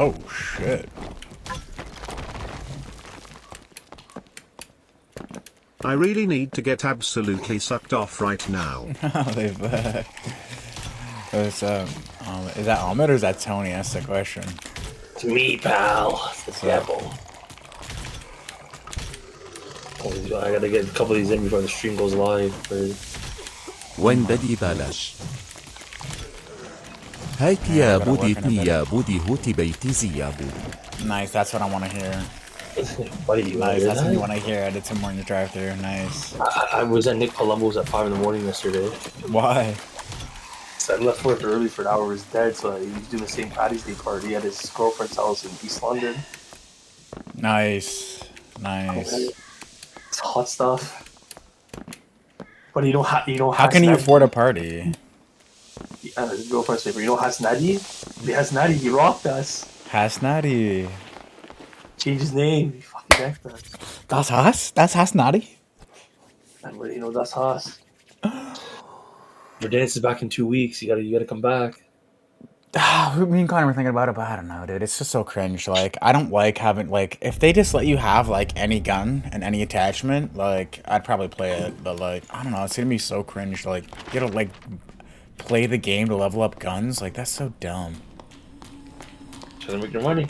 Oh shit. I really need to get absolutely sucked off right now. They've, is that Ahmed or is that Tony? That's the question. It's me, pal. It's the devil. I gotta get a couple of these in before the stream goes live. وين بدي بلاش هيك يا بودي تني يا بودي هوتي بيتي زيابو. Nice, that's what I want to hear. Buddy, you Nice, that's what you want to to hear. I did some more in the drive-thru. Nice. I was at Nick Colombo's at 5 in the morning yesterday. Why? So I left work early for an hour. Was dead, so he was doing the same Patty's Day party at his girlfriend's house in East London. Nice. Nice. It's hot stuff. But you know How can you afford a party? His girlfriend's favorite. You know Hasnadi? The Hasnadi, he rocked us. Hasnati. Changed his name. He fucking decked us. That's Has? That's Hasnati? And you know that's Haas. Verdansk is back in 2 weeks. You gotta come back. Me and Connor were thinking about it, but I don't know, dude. It's just so cringe. Like, I don't like having, like, if they just let you have, like, any gun and any attachment, like, I'd probably play it. But, like, I don't know. It's gonna be so cringe. Like, you gotta, like, play the game to level up guns. Like, that's so dumb. Trying to make your money.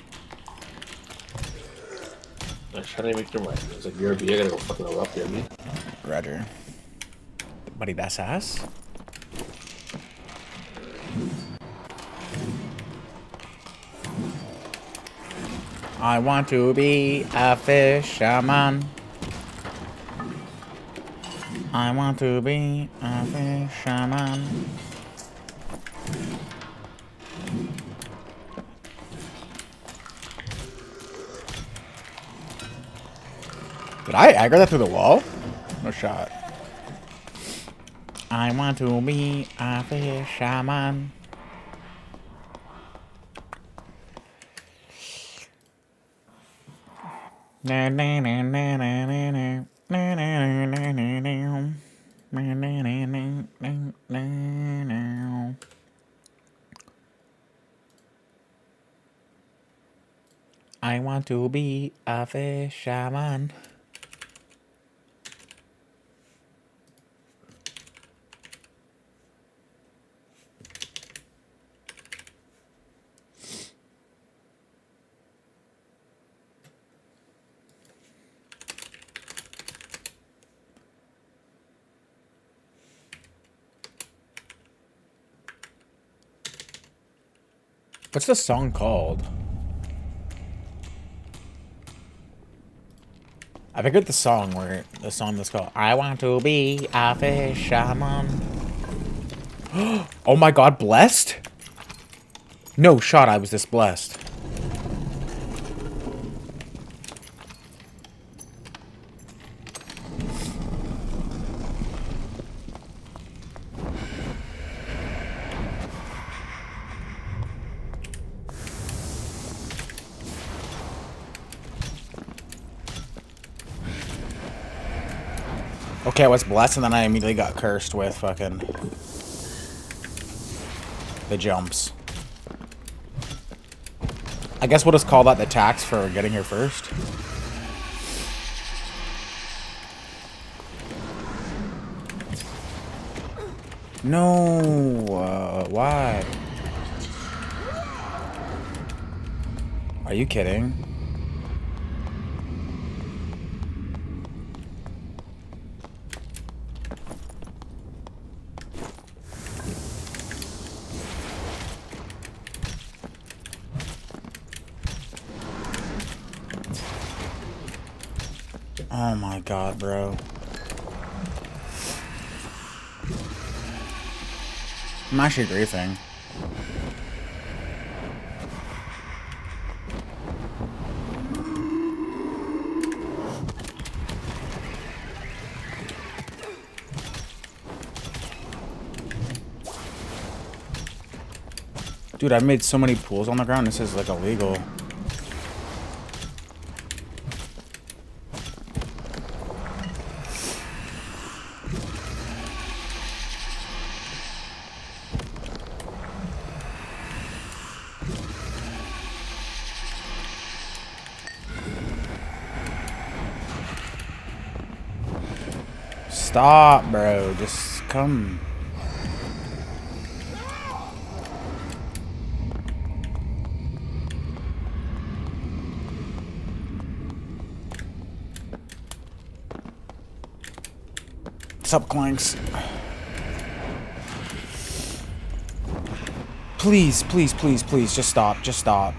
I'm trying to make your money. It's like, BRB, I gotta go fucking level up, BRB. Roger. Buddy, that's ass. I want to be a fisherman. I want to be a fisherman. Did I aggro that through the wall? No shot. I want to be a fisherman. Na na na na na na na na na na na na. Na na na na na na na. I want to be a fisherman. What's the song called? I figured the song that's called I Want to Be a Fisherman. Oh my god, blessed? No shot, I was this blessed. Okay, I was blessed and then I immediately got cursed with fucking the jumps. I guess we'll just call that the tax for getting here first. No, why? Are you kidding? Oh my god, bro. I'm actually griefing. Dude, I've made so many pools on the ground, this is like illegal. stop, bro. Just come. What's up, Clanks? Please, please, please, please, just stop, just stop.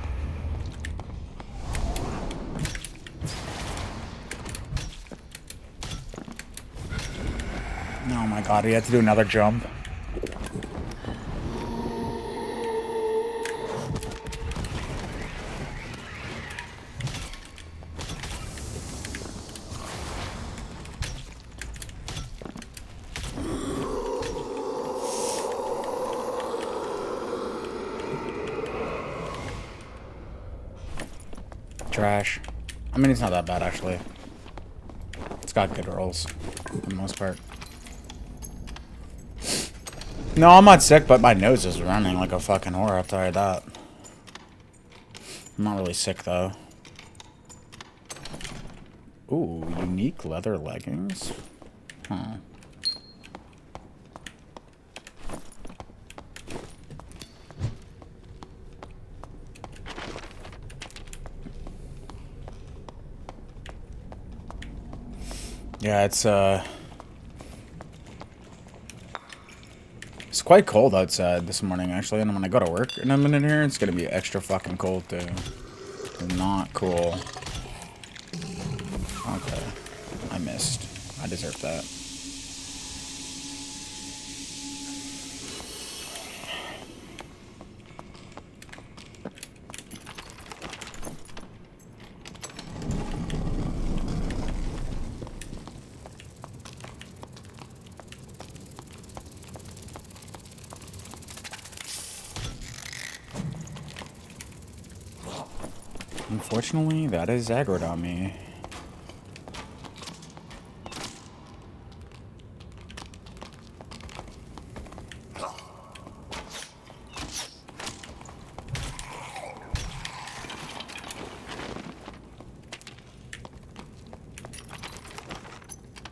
Oh my god, he had to do another jump. Trash. I mean, it's not that bad, actually. It's got good rolls, for the most part. No, I'm not sick, but my nose is running like a fucking whore after that. I'm not really sick, though. Ooh, unique leather leggings? Huh. Yeah, it's quite cold outside this morning, actually, and when I go to work in a minute here, it's gonna be extra fucking cold, too. Not cool. Okay. I missed. I deserve that. Unfortunately, that is aggroed on me.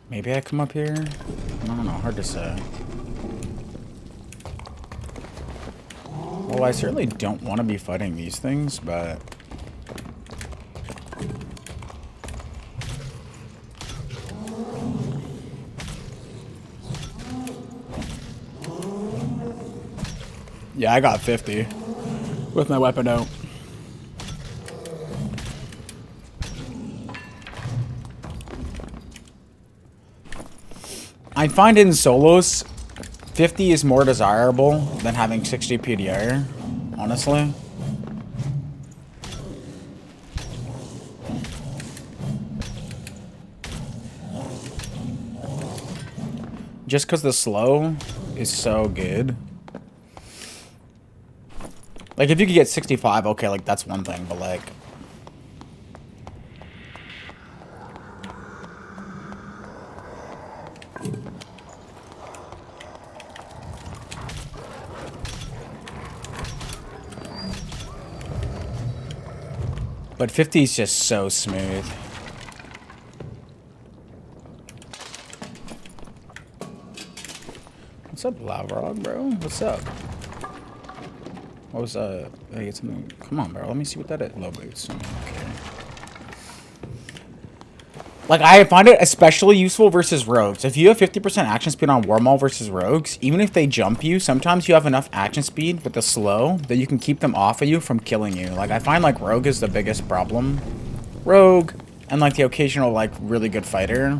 Maybe I come up here? I don't know, hard to say. Well, I certainly don't want to be fighting these things, but... yeah, I got 50 with my weapon out. I find in solos, 50 is more desirable than having 60 PDR, honestly. Just because the slow is so good. Like, if you could get 65, okay, like, that's one thing, but, like... But 50 is just so smooth. What's up, Lavrog, bro? What's up? What was hey, get something. Come on, bro. Let me see what that is. Low boots. Okay. Like, I find it especially useful versus rogues. If you have 50% action speed on Warmaul versus rogues, even if they jump you, sometimes you have enough action speed with the slow that you can keep them off of you from killing you. Like, I find, like, rogue is the biggest problem. Rogue, and, like, the occasional, like, really good fighter.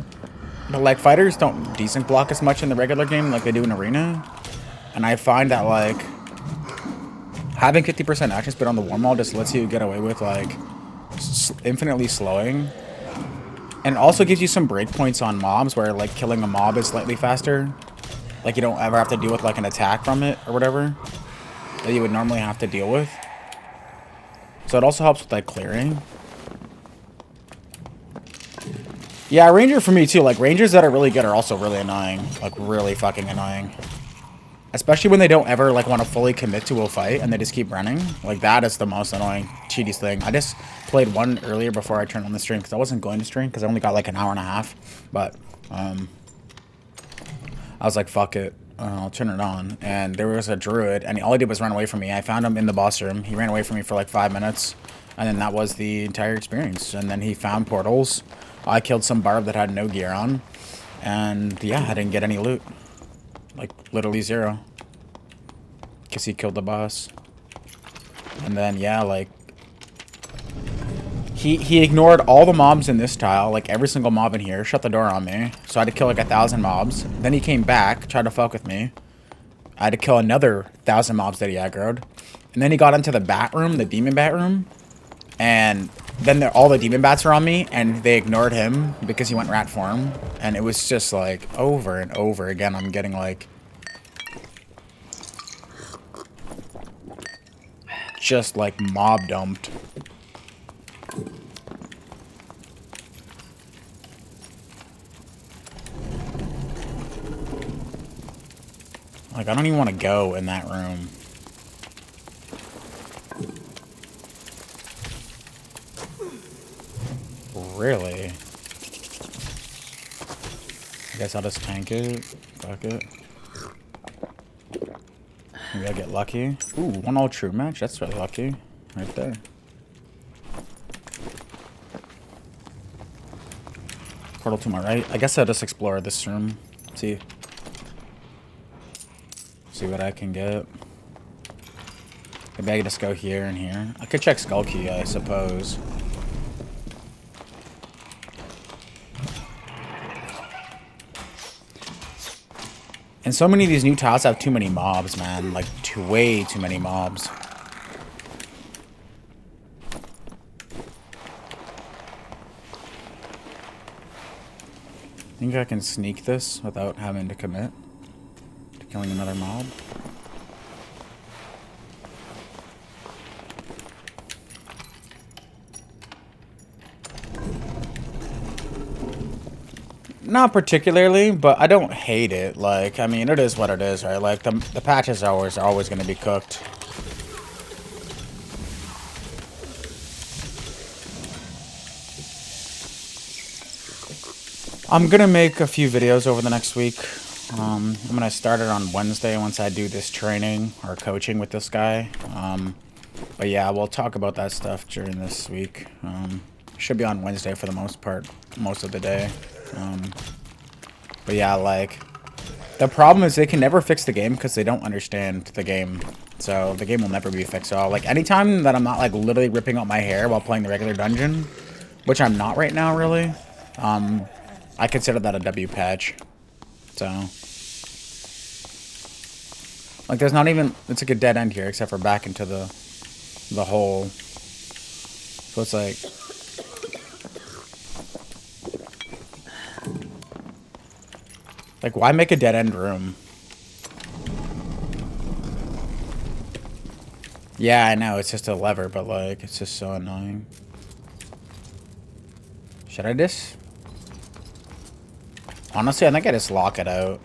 But, like, fighters don't decent block as much in the regular game like they do in Arena. And I find that, like, having 50% action speed on the Warmaul just lets you get away with, like, infinitely slowing. And it also gives you some breakpoints on mobs where, like, killing a mob is slightly faster. Like, you don't ever have to deal with, like, an attack from it or whatever that you would normally have to deal with. So it also helps with, like, clearing. Yeah, Ranger for me, too. Like, Rangers that are really good are also really annoying. Like, really fucking annoying. Especially when they don't ever, like, want to fully commit to a fight and they just keep running. Like, that is the most annoying, cheaties thing. I just played one earlier before I turned on the stream because I wasn't going to stream because I only got, like, an hour and a half. But, I was like, fuck it. I'll turn it on. And there was a druid, and all he did was run away from me. I found him in the boss room. He ran away from me for like 5 minutes, and then that was the entire experience. And then he found portals. I killed some barb that had no gear on. And yeah, I didn't get any loot. Like, literally 0. Because he killed the boss. And then, yeah, like... He ignored all the mobs in this tile, like every single mob in here, shut the door on me. So I had to kill like 1,000 mobs. Then he came back, tried to fuck with me. I had to kill another 1,000 mobs that he aggroed. And then he got into the bat room, the demon bat room. And then all the demon bats were on me, and they ignored him because he went rat form. And it was just like over and over again. I'm getting like... just like mob dumped. Like, I don't even want to go in that room. Really? I guess I'll just tank it. Fuck it. Maybe I'll get lucky. Ooh, 1 all true match. That's really lucky. Right there. Portal to my right. I guess I'll just explore this room. See what I can get. Maybe I can just go here and here. I could check Skull Key, I suppose. And so many of these new tiles have too many mobs, man. Like, way too many mobs. Think I can sneak this without having to commit to killing another mob? Not particularly, but I don't hate it. Like, I mean, it is what it is, right? Like, the patches are always going to be cooked. I'm going to make a few videos over the next week. I'm going to start it on Wednesday once I do this training or coaching with this guy. But yeah, we'll talk about that stuff during this week. Should be on Wednesday for the most part, most of the day. But yeah, like, the problem is they can never fix the game because they don't understand the game. So the game will never be fixed. So like, anytime that I'm not like literally ripping out my hair while playing the regular dungeon, which I'm not right now really, I consider that a W patch. So like, there's not even, it's like a dead end here except for back into the hole. So it's like, why make a dead-end room? Yeah, I know, it's just a lever, but, like, it's just so annoying. Should I just... Honestly, I think I just lock it out.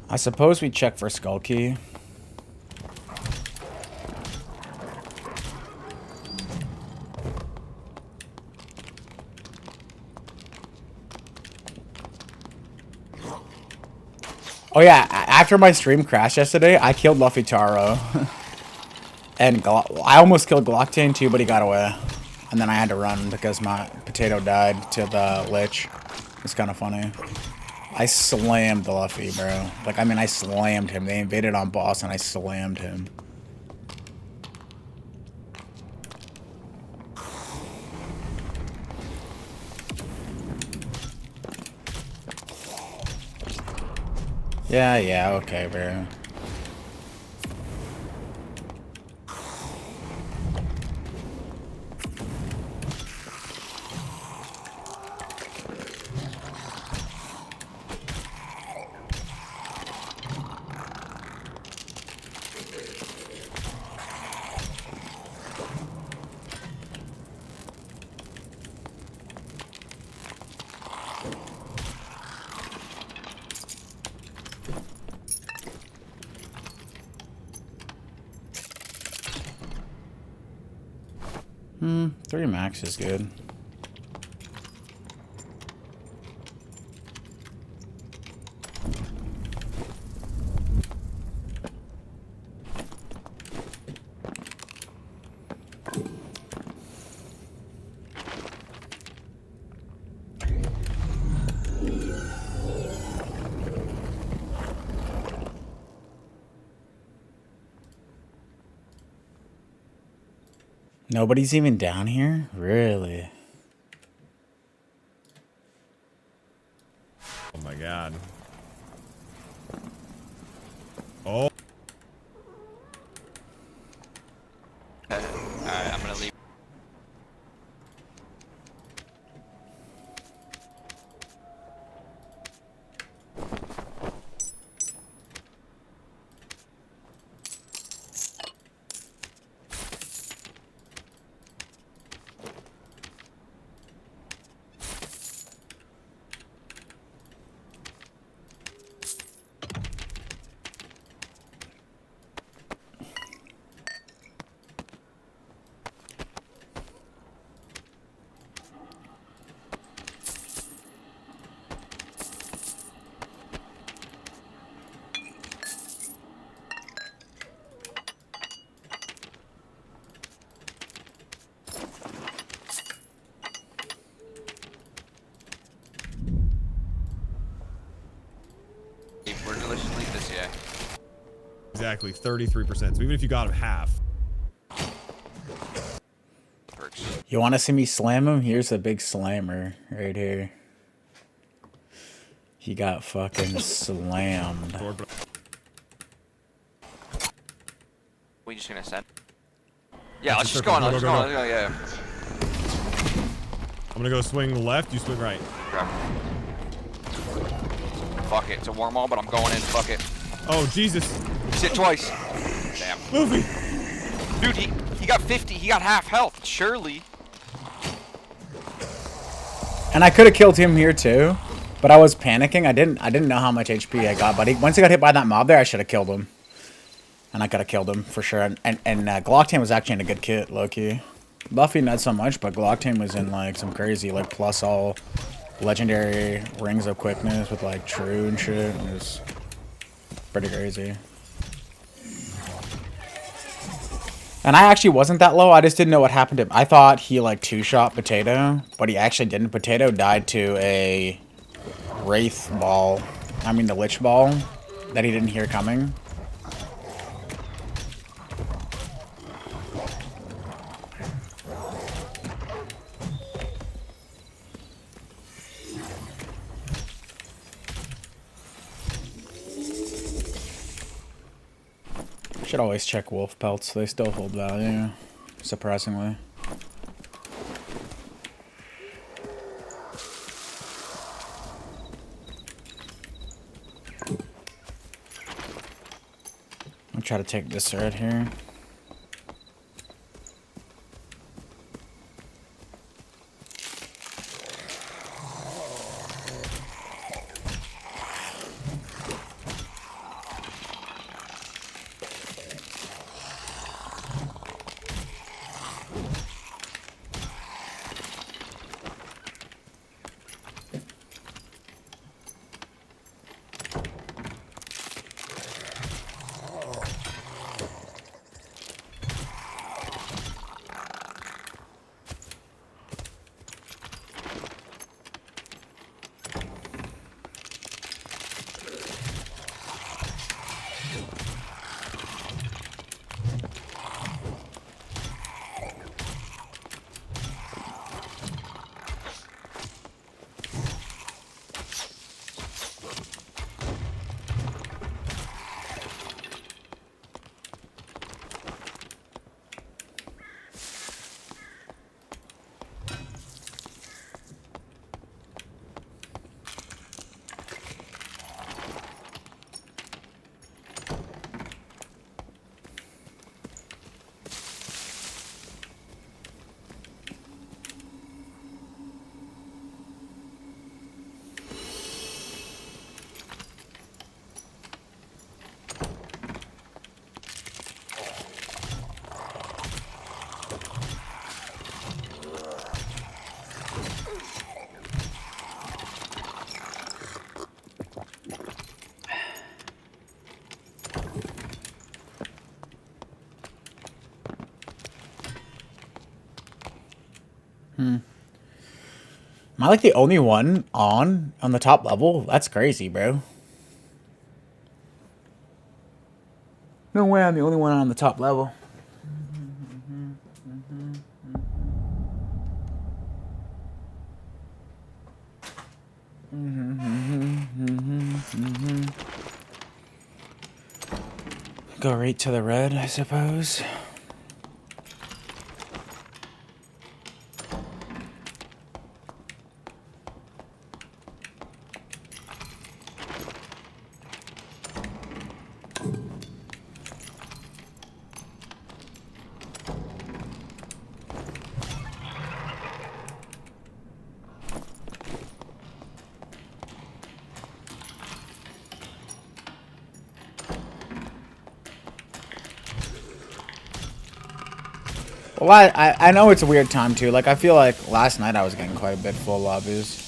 I suppose we check for Skull Key. Oh yeah, after my stream crashed yesterday, I killed Luffy Taro. And I almost killed Glocktain too, but he got away. And then I had to run because my potato died to the Lich. It's kind of funny. I slammed the Luffy, bro. Like, I mean, I slammed him. They invaded on boss, and I slammed him. Yeah, okay, bro. 3 max is good. Nobody's even down here? Really? Oh my god. Oh. Alright, I'm gonna leave. We're delicious. Leave this, yeah. Exactly, 33%. So even if you got him half. Works. You want to see me slam him? Here's a big slammer right here. He got fucking slammed. We just gonna send. Yeah, let's Let's just go on. go, Let's go, go go, on. go. Yeah. I'm gonna go swing left, you swing right. Okay. Fuck it. It's a warm all, but I'm going in. Fuck it. Oh, Jesus. Sit twice. Damn. Movie. Dude, he got 50. He got half health. Surely. And I could have killed him here too, but I was panicking. I didn't know how much HP I got, but once he got hit by that mob there, I should have killed him. And I could have killed him for sure. And Glocktail was actually in a good kit, low-key. Buffy not so much, but Glocktail was in like some crazy like plus all legendary rings of quickness with like true and shit. It was pretty crazy. And I actually wasn't that low. I just didn't know what happened to him. I thought he like two-shot Potato, but he actually didn't. Potato died to a Wraith ball. I mean the Lich ball that he didn't hear coming. Should always check wolf pelts. They still hold value, surprisingly. I'll try to take this right here. Am I like the only one on the top level? That's crazy, bro. No way I'm the only one on the top level. Go right to the red, I suppose. Well, I know it's a weird time too. Like I feel like last night I was getting quite a bit full lobbies.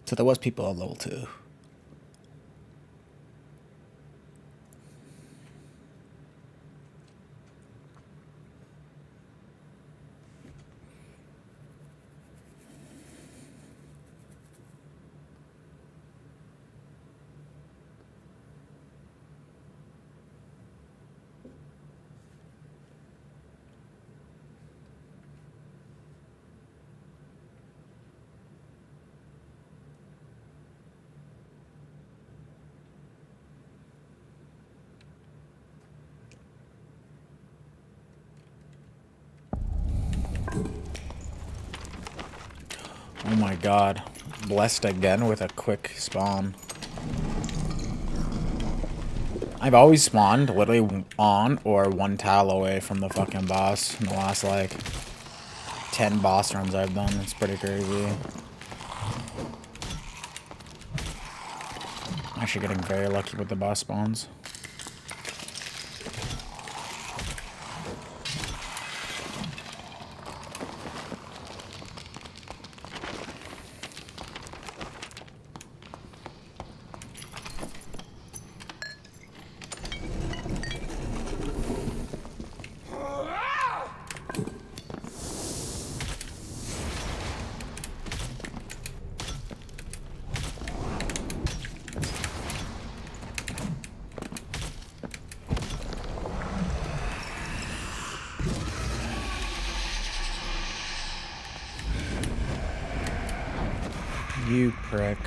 So there was people at level 2. Oh my god. Blessed again with a quick spawn. I've always spawned literally on or one tile away from the fucking boss in the last like 10 boss runs I've done. It's pretty crazy. Actually getting very lucky with the boss spawns. You prick.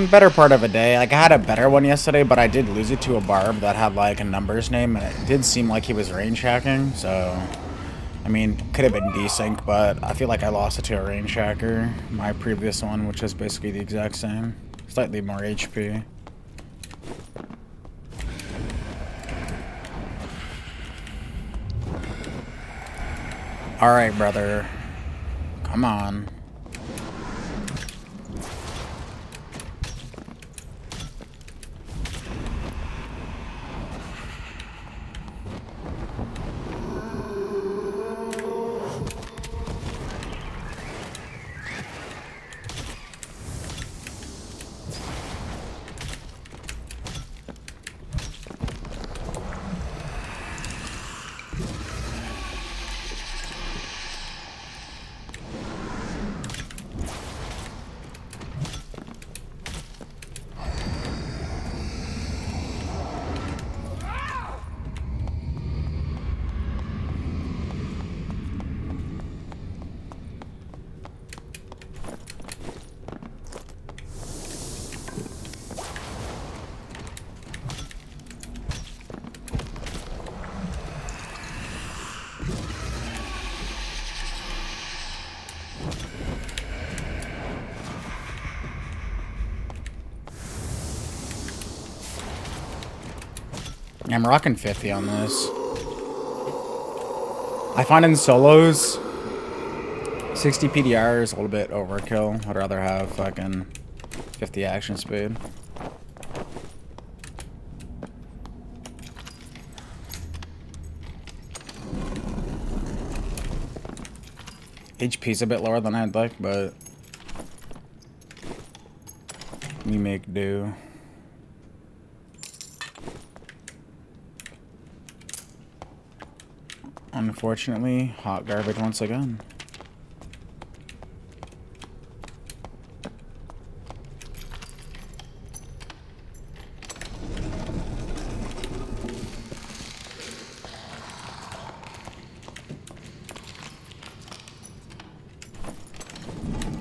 Better part of a day. Like, I had a better one yesterday, but I did lose it to a barb that had, like, a numbers name, and it did seem like he was range hacking, so... I mean, could have been desync, but I feel like I lost it to a range hacker. My previous one, which is basically the exact same. Slightly more HP. Alright, brother. Come on. I'm rocking 50 on this. I find in solos, 60 PDR is a little bit overkill. I'd rather have fucking 50 action speed. HP's a bit lower than I'd like, but we make do. Unfortunately, hot garbage once again.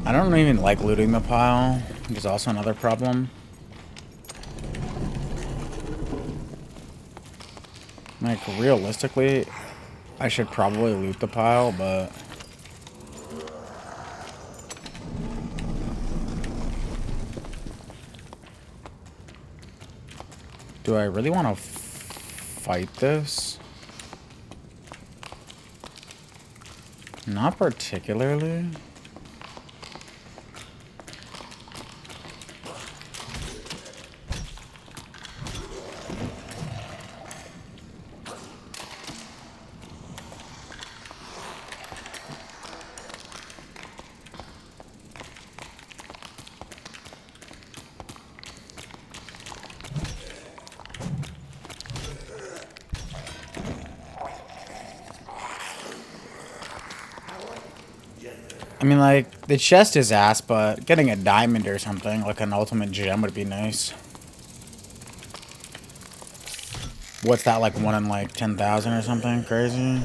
I don't even like looting the pile, which is also another problem. Like, realistically, I should probably loot the pile, but... do I really want to fight this? Not particularly. I mean, like, the chest is ass, but getting a diamond or something, like an ultimate gem, would be nice. What's that, like, 1 in, like, 10,000 or something crazy?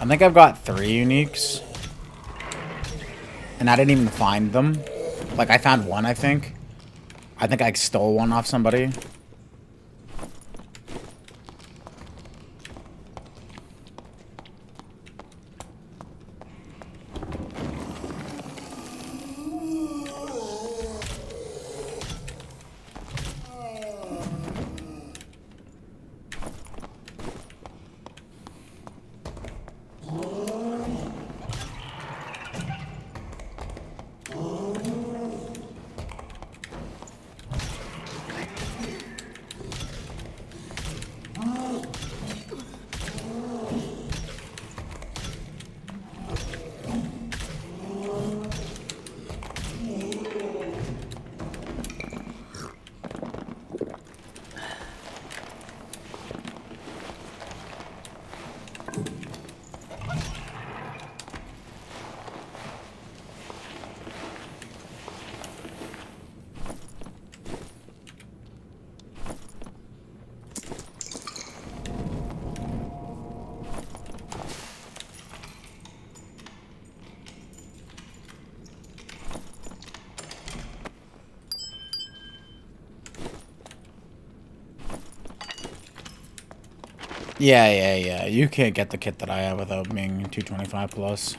I think I've got 3 uniques. And I didn't even find them. Like, I found 1, I think. I think I stole 1 off somebody. Yeah. You can't get the kit that I have without being 225 plus.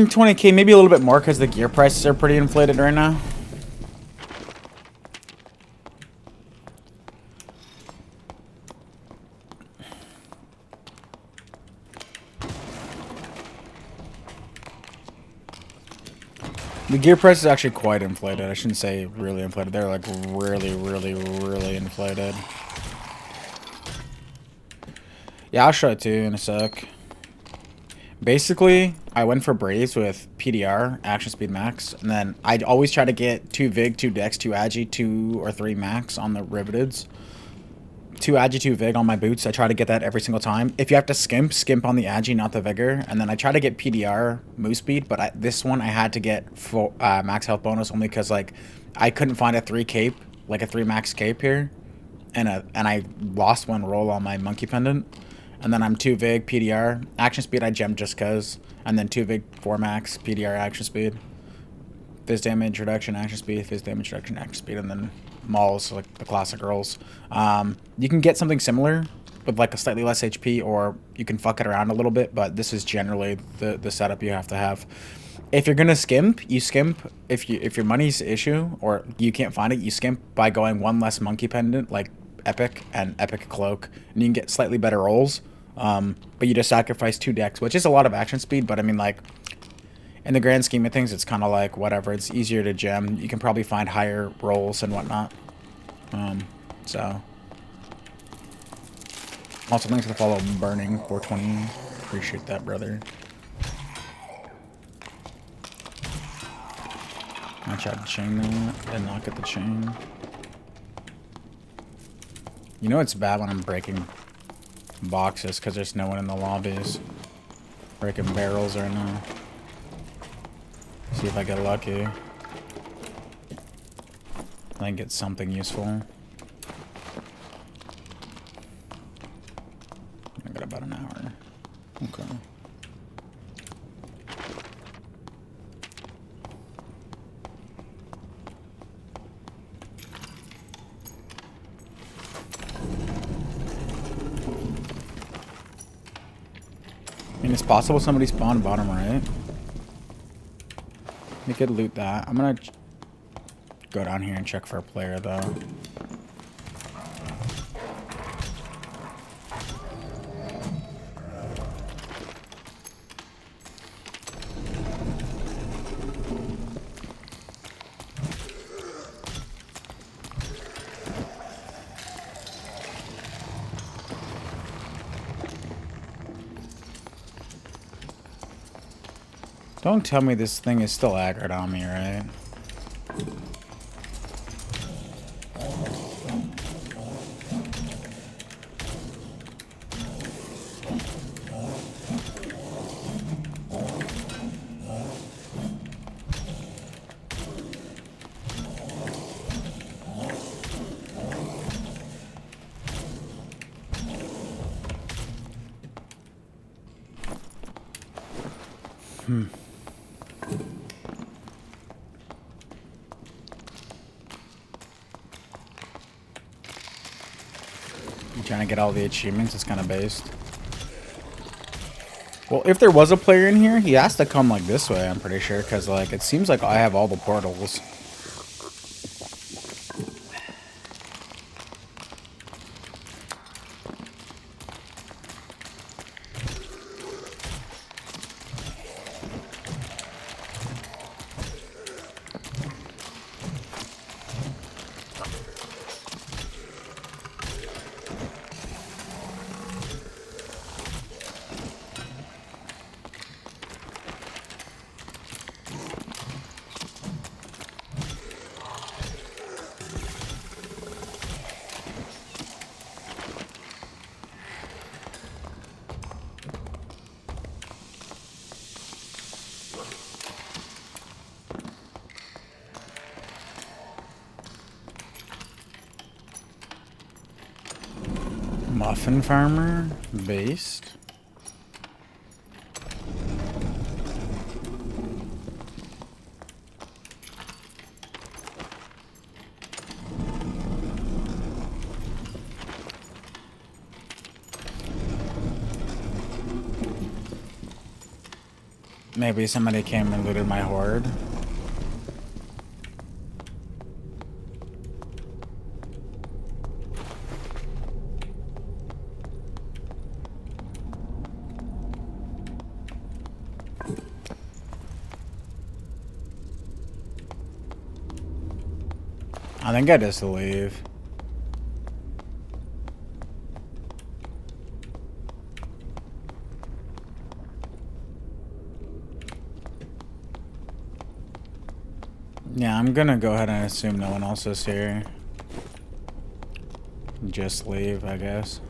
$20K, maybe a little bit more because the gear prices are pretty inflated right now. The gear price is actually quite inflated. I shouldn't say really inflated. They're like really inflated. Yeah, I'll show it to you in a sec. Basically, I went for Braves with PDR, action speed max, and then I'd always try to get 2 Vig, 2 Dex, 2 Agi, 2 or 3 max on the Riveteds. 2 Agi, 2 Vig on my boots. I try to get that every single time. If you have to skimp, skimp on the Agi, not the Vigor. And then I try to get PDR move speed, but this one I had to get full, max health bonus only because like I couldn't find a 3 cape, like a 3 max cape here. And I lost 1 roll on my monkey pendant. And then I'm 2 Vig, PDR. Action speed I gemmed just cause. And then 2 Vig, 4 max, PDR action speed. Fizz damage reduction, action speed, fizz damage reduction, action speed, and then mauls, like the classic rolls. You can get something similar with like a slightly less HP, or you can fuck it around a little bit, but this is generally the setup you have to have. If you're gonna skimp, you skimp. If your money's the issue, or you can't find it, you skimp by going 1 less monkey pendant, like epic and epic cloak, and you can get slightly better rolls. But you just sacrifice 2 decks, which is a lot of action speed, but I mean like, in the grand scheme of things, it's kind of like whatever. It's easier to gem. You can probably find higher rolls and whatnot. So. Also, thanks for the follow, Burning 420. Appreciate that, brother. I tried to chain that. Did not get the chain. You know it's bad when I'm breaking boxes because there's no one in the lobbies. Breaking barrels right now. See if I get lucky. I can get something useful. I got about an hour. Okay. I mean, it's possible somebody spawned bottom right. We could loot that. I'm gonna go down here and check for a player, though. Don't tell me this thing is still aggroed on me, right? Trying to get all the achievements, it's kind of based. Well, if there was a player in here, he has to come like this way, I'm pretty sure, because like it seems like I have all the portals. Muffin farmer based. Maybe somebody came and looted my horde. I think I just leave. Yeah, I'm gonna go ahead and assume no one else is here. just leave, I guess.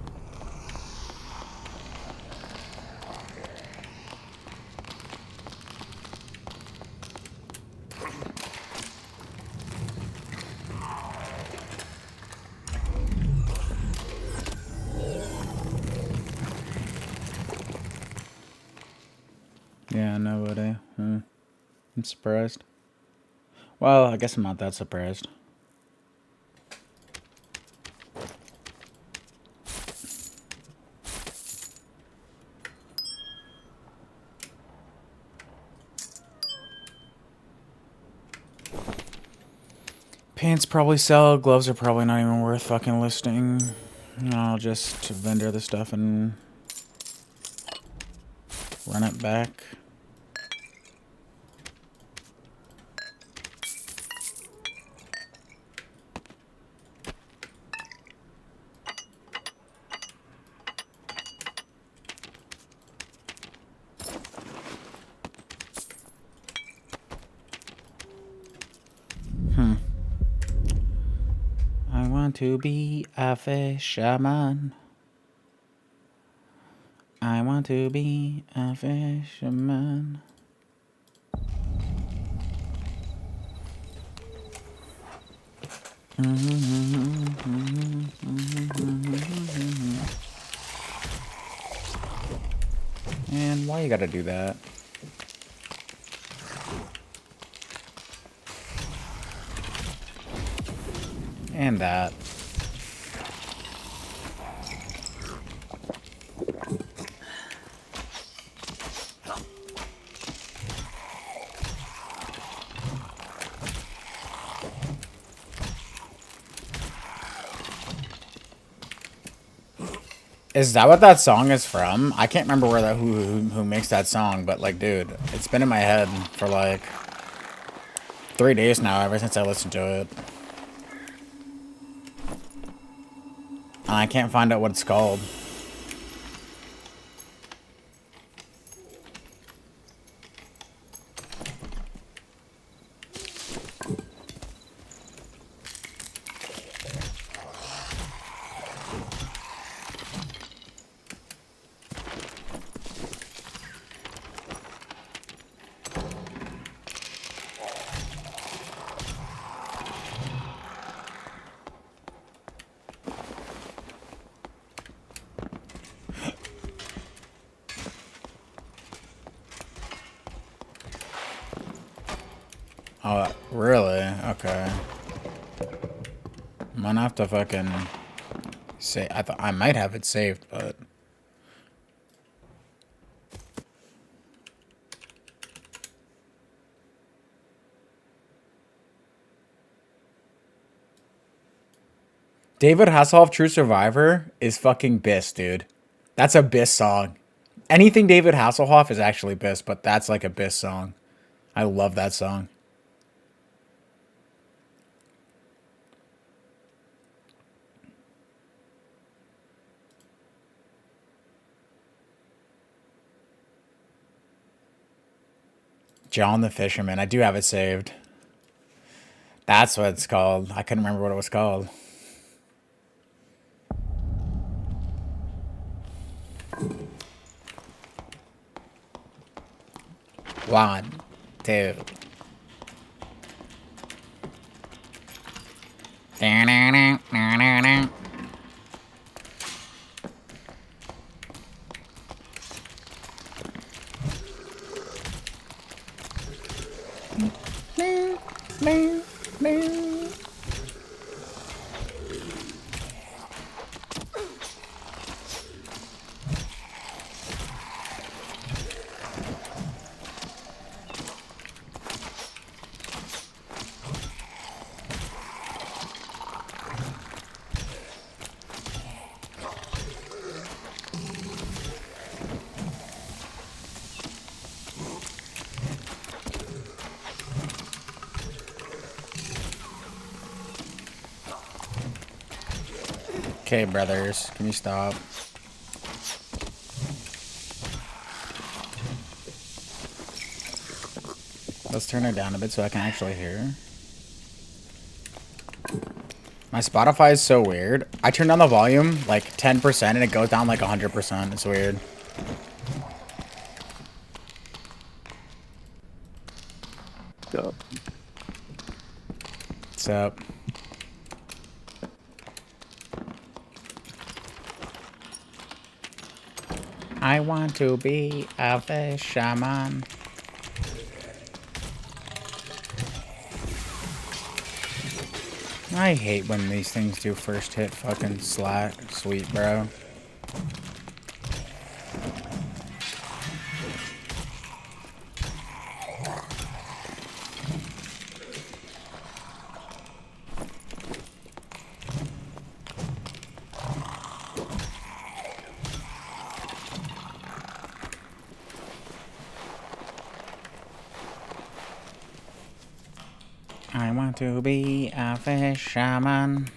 Yeah, nobody. I'm surprised. Well, I guess I'm not that surprised. Pants probably sell. Gloves are probably not even worth fucking listing. I'll just vendor the stuff and run it back. I want to be a fisherman. I want to be a fisherman. And why you gotta do that? And that. Is that what that song is from? I can't remember where that who makes that song, but like, dude, it's been in my head for like 3 days now, ever since I listened to it. And I can't find out what it's called. Oh, really? Okay. I'm gonna have to fucking say. I might have it saved, but David Hasselhoff, True Survivor, is fucking Biss, dude. That's a Biss song. Anything David Hasselhoff is actually Biss, but that's like a Biss song. I love that song. John the Fisherman. I do have it saved. That's what it's called. I couldn't remember what it was called. One, two. Okay, brothers, can you stop? Let's turn it down a bit so I can actually hear. My Spotify is so weird. I turn down the volume like 10% and it goes down like 100%. It's weird. Go. What's up? I want to be a fisherman. I hate when these things do first hit fucking slat. Sweet, bro. I want to be a fisherman.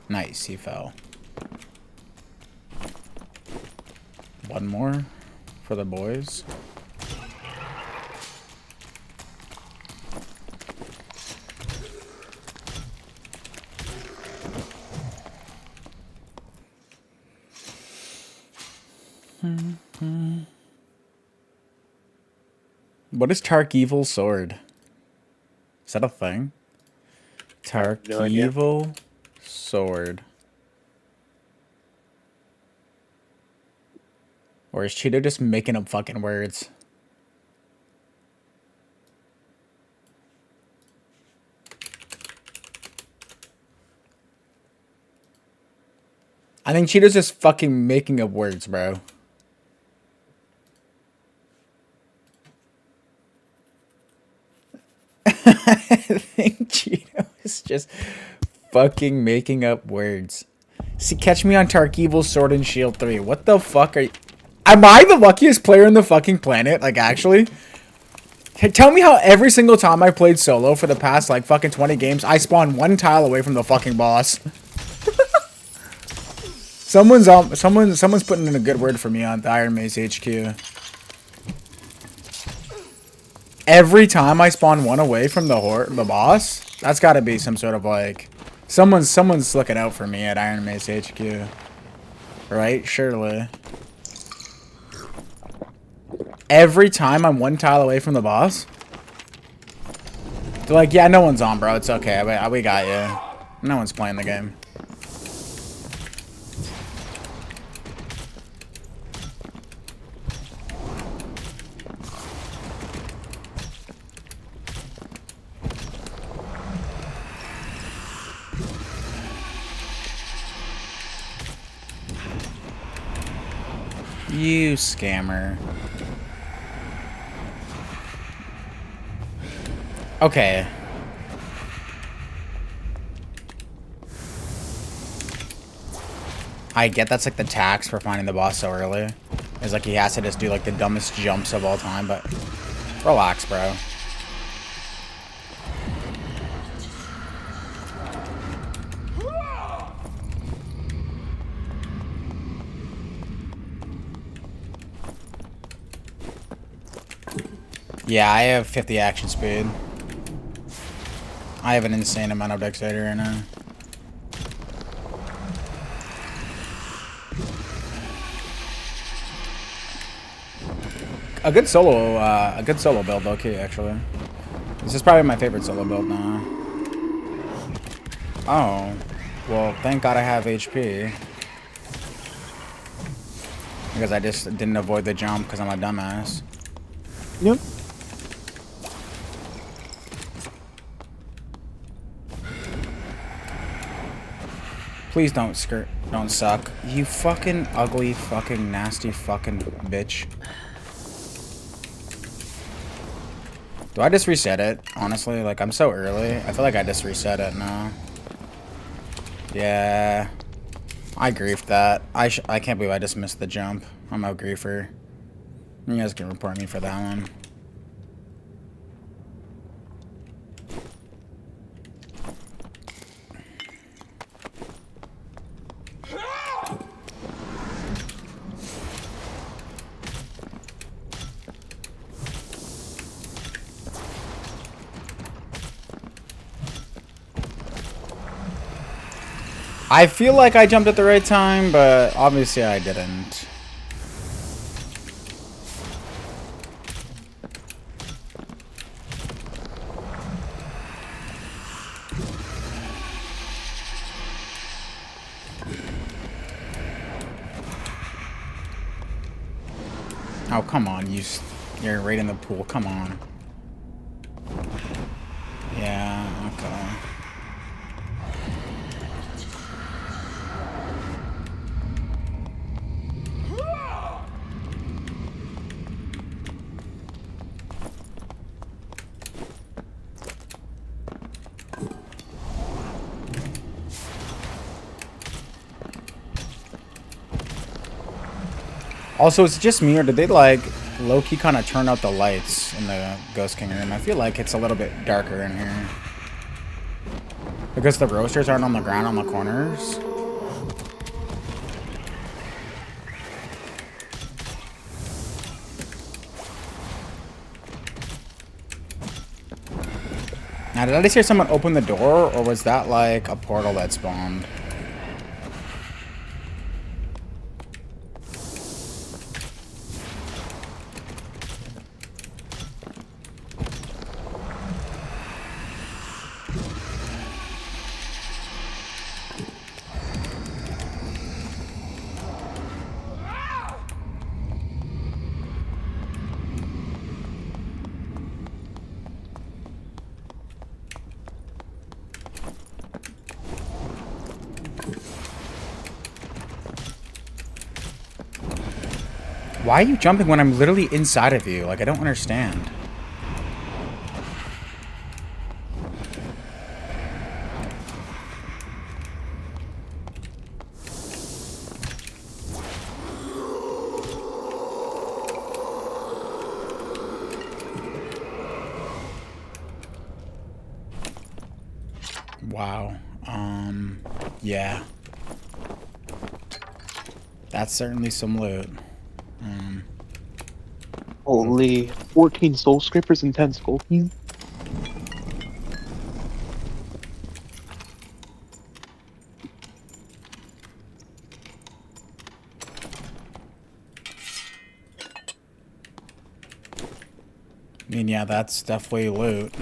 Nice, he fell. One more for the boys. What is Tark-Evil Sword? Is that a thing? Tark-Evil Sword. Or is Cheeto just making up fucking words? I think Cheeto's just fucking making up words, bro. I think Cheeto is just fucking making up words. See, catch me on Tark-Evil Sword and Shield 3. What the fuck are you... Am I the luckiest player in the fucking planet? Like, actually? Tell me how every single time I played solo for the past, like, fucking 20 games, I spawn one tile away from the fucking boss. Someone's putting in a good word for me on the Iron Mace HQ. Every time I spawn one away from the boss, that's got to be some sort of like someone's looking out for me at Iron Mace HQ, right? Surely. Every time I'm one tile away from the boss, they're like, "Yeah, no one's on, bro. It's okay. We got you. No one's playing the game." You scammer. Okay. I get that's like the tax for finding the boss so early. It's like he has to just do like the dumbest jumps of all time, but relax, bro. Yeah, I have 50 action speed. I have an insane amount of dexterity right now. A good solo build, okay, actually. This is probably my favorite solo build now. Oh, well, thank God I have HP. Because I just didn't avoid the jump because I'm a dumbass. Yep. Please don't suck. You fucking ugly, fucking nasty, fucking bitch. Do I just reset it? Honestly, like, I'm so early. I feel like I just reset it now. Yeah. I griefed that. I can't believe I just missed the jump. I'm a griefer. You guys can report me for that one. I feel like I jumped at the right time, but obviously I didn't. Oh, come on, you're right in the pool, come on. Yeah, okay. Also, is it just me, or did they, like, low-key kind of turn out the lights in the Ghost King room? I feel like it's a little bit darker in here. Because the roasters aren't on the ground on the corners. Now, did I just hear someone open the door, or was that, like, a portal that spawned? Why are you jumping when I'm literally inside of you? Like, I don't understand. Wow. Yeah. That's certainly some loot. Holy 14 soul scrapers and 10 skull keys. I mean, yeah, that's definitely loot.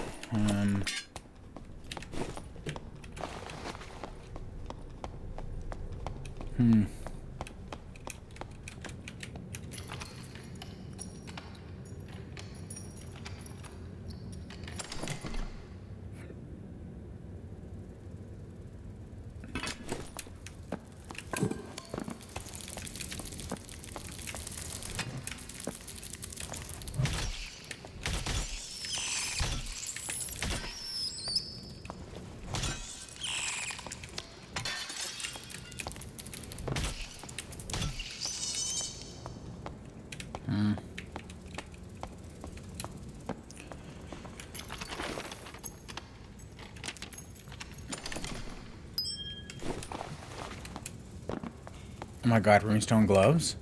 Oh my god, runestone gloves?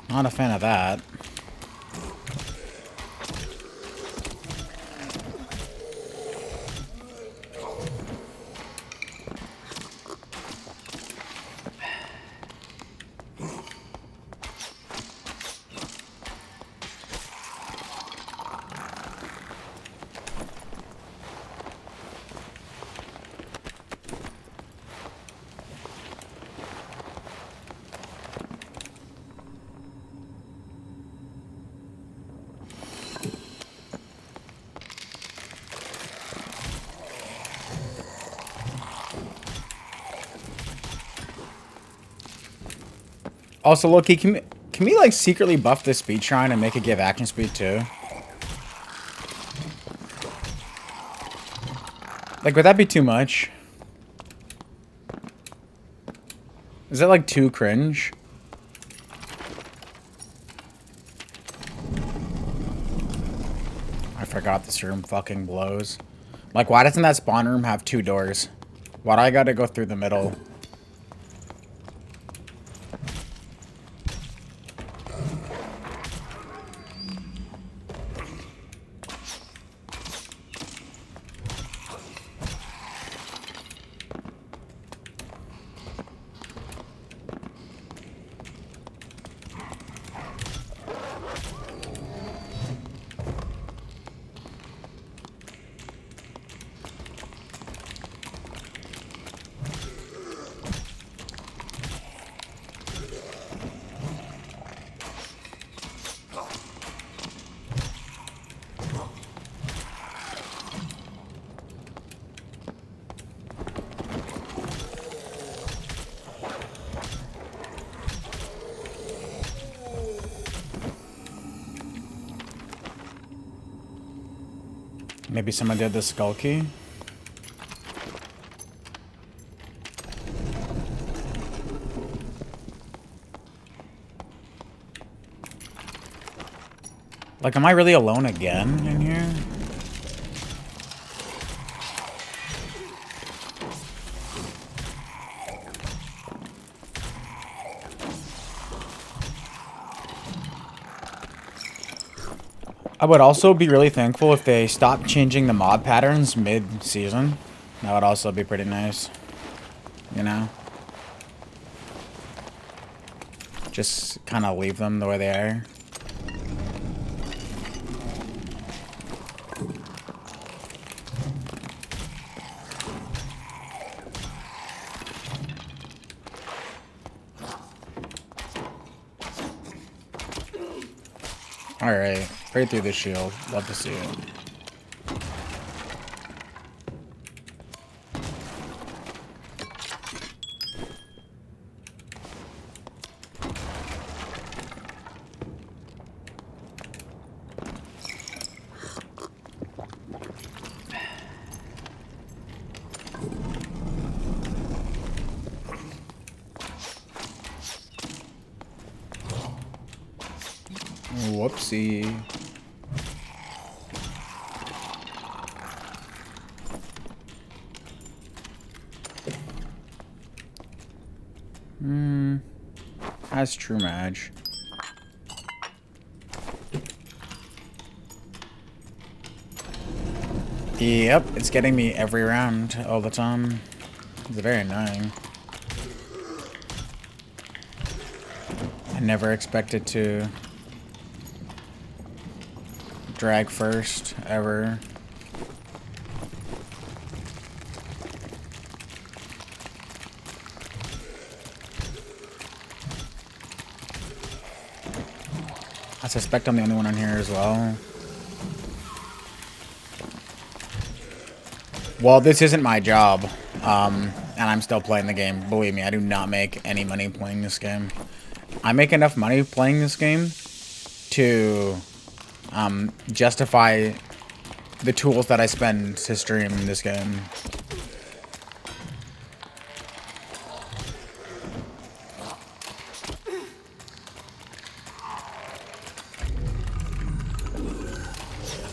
Not a fan of that. Also, Loki, can we like secretly buff this speed shrine and make it give action speed too? Like, would that be too much? Is that like too cringe? I forgot this room fucking blows. Like, why doesn't that spawn room have 2 doors? Why do I gotta go through the middle? Maybe someone did the skull key? Like, am I really alone again in here? I would also be really thankful if they stopped changing the mob patterns mid-season. That would also be pretty nice. You know? Just kind of leave them the way they are. Alright, right through the shield. Love to see it. Whoopsie. That's true, Madge. Yep, it's getting me every round all the time. It's very annoying. I never expected to drag first, ever. I suspect I'm the only one on here as well. Well, this isn't my job, and I'm still playing the game. Believe me, I do not make any money playing this game. I make enough money playing this game to justify the tools that I spend to stream this game.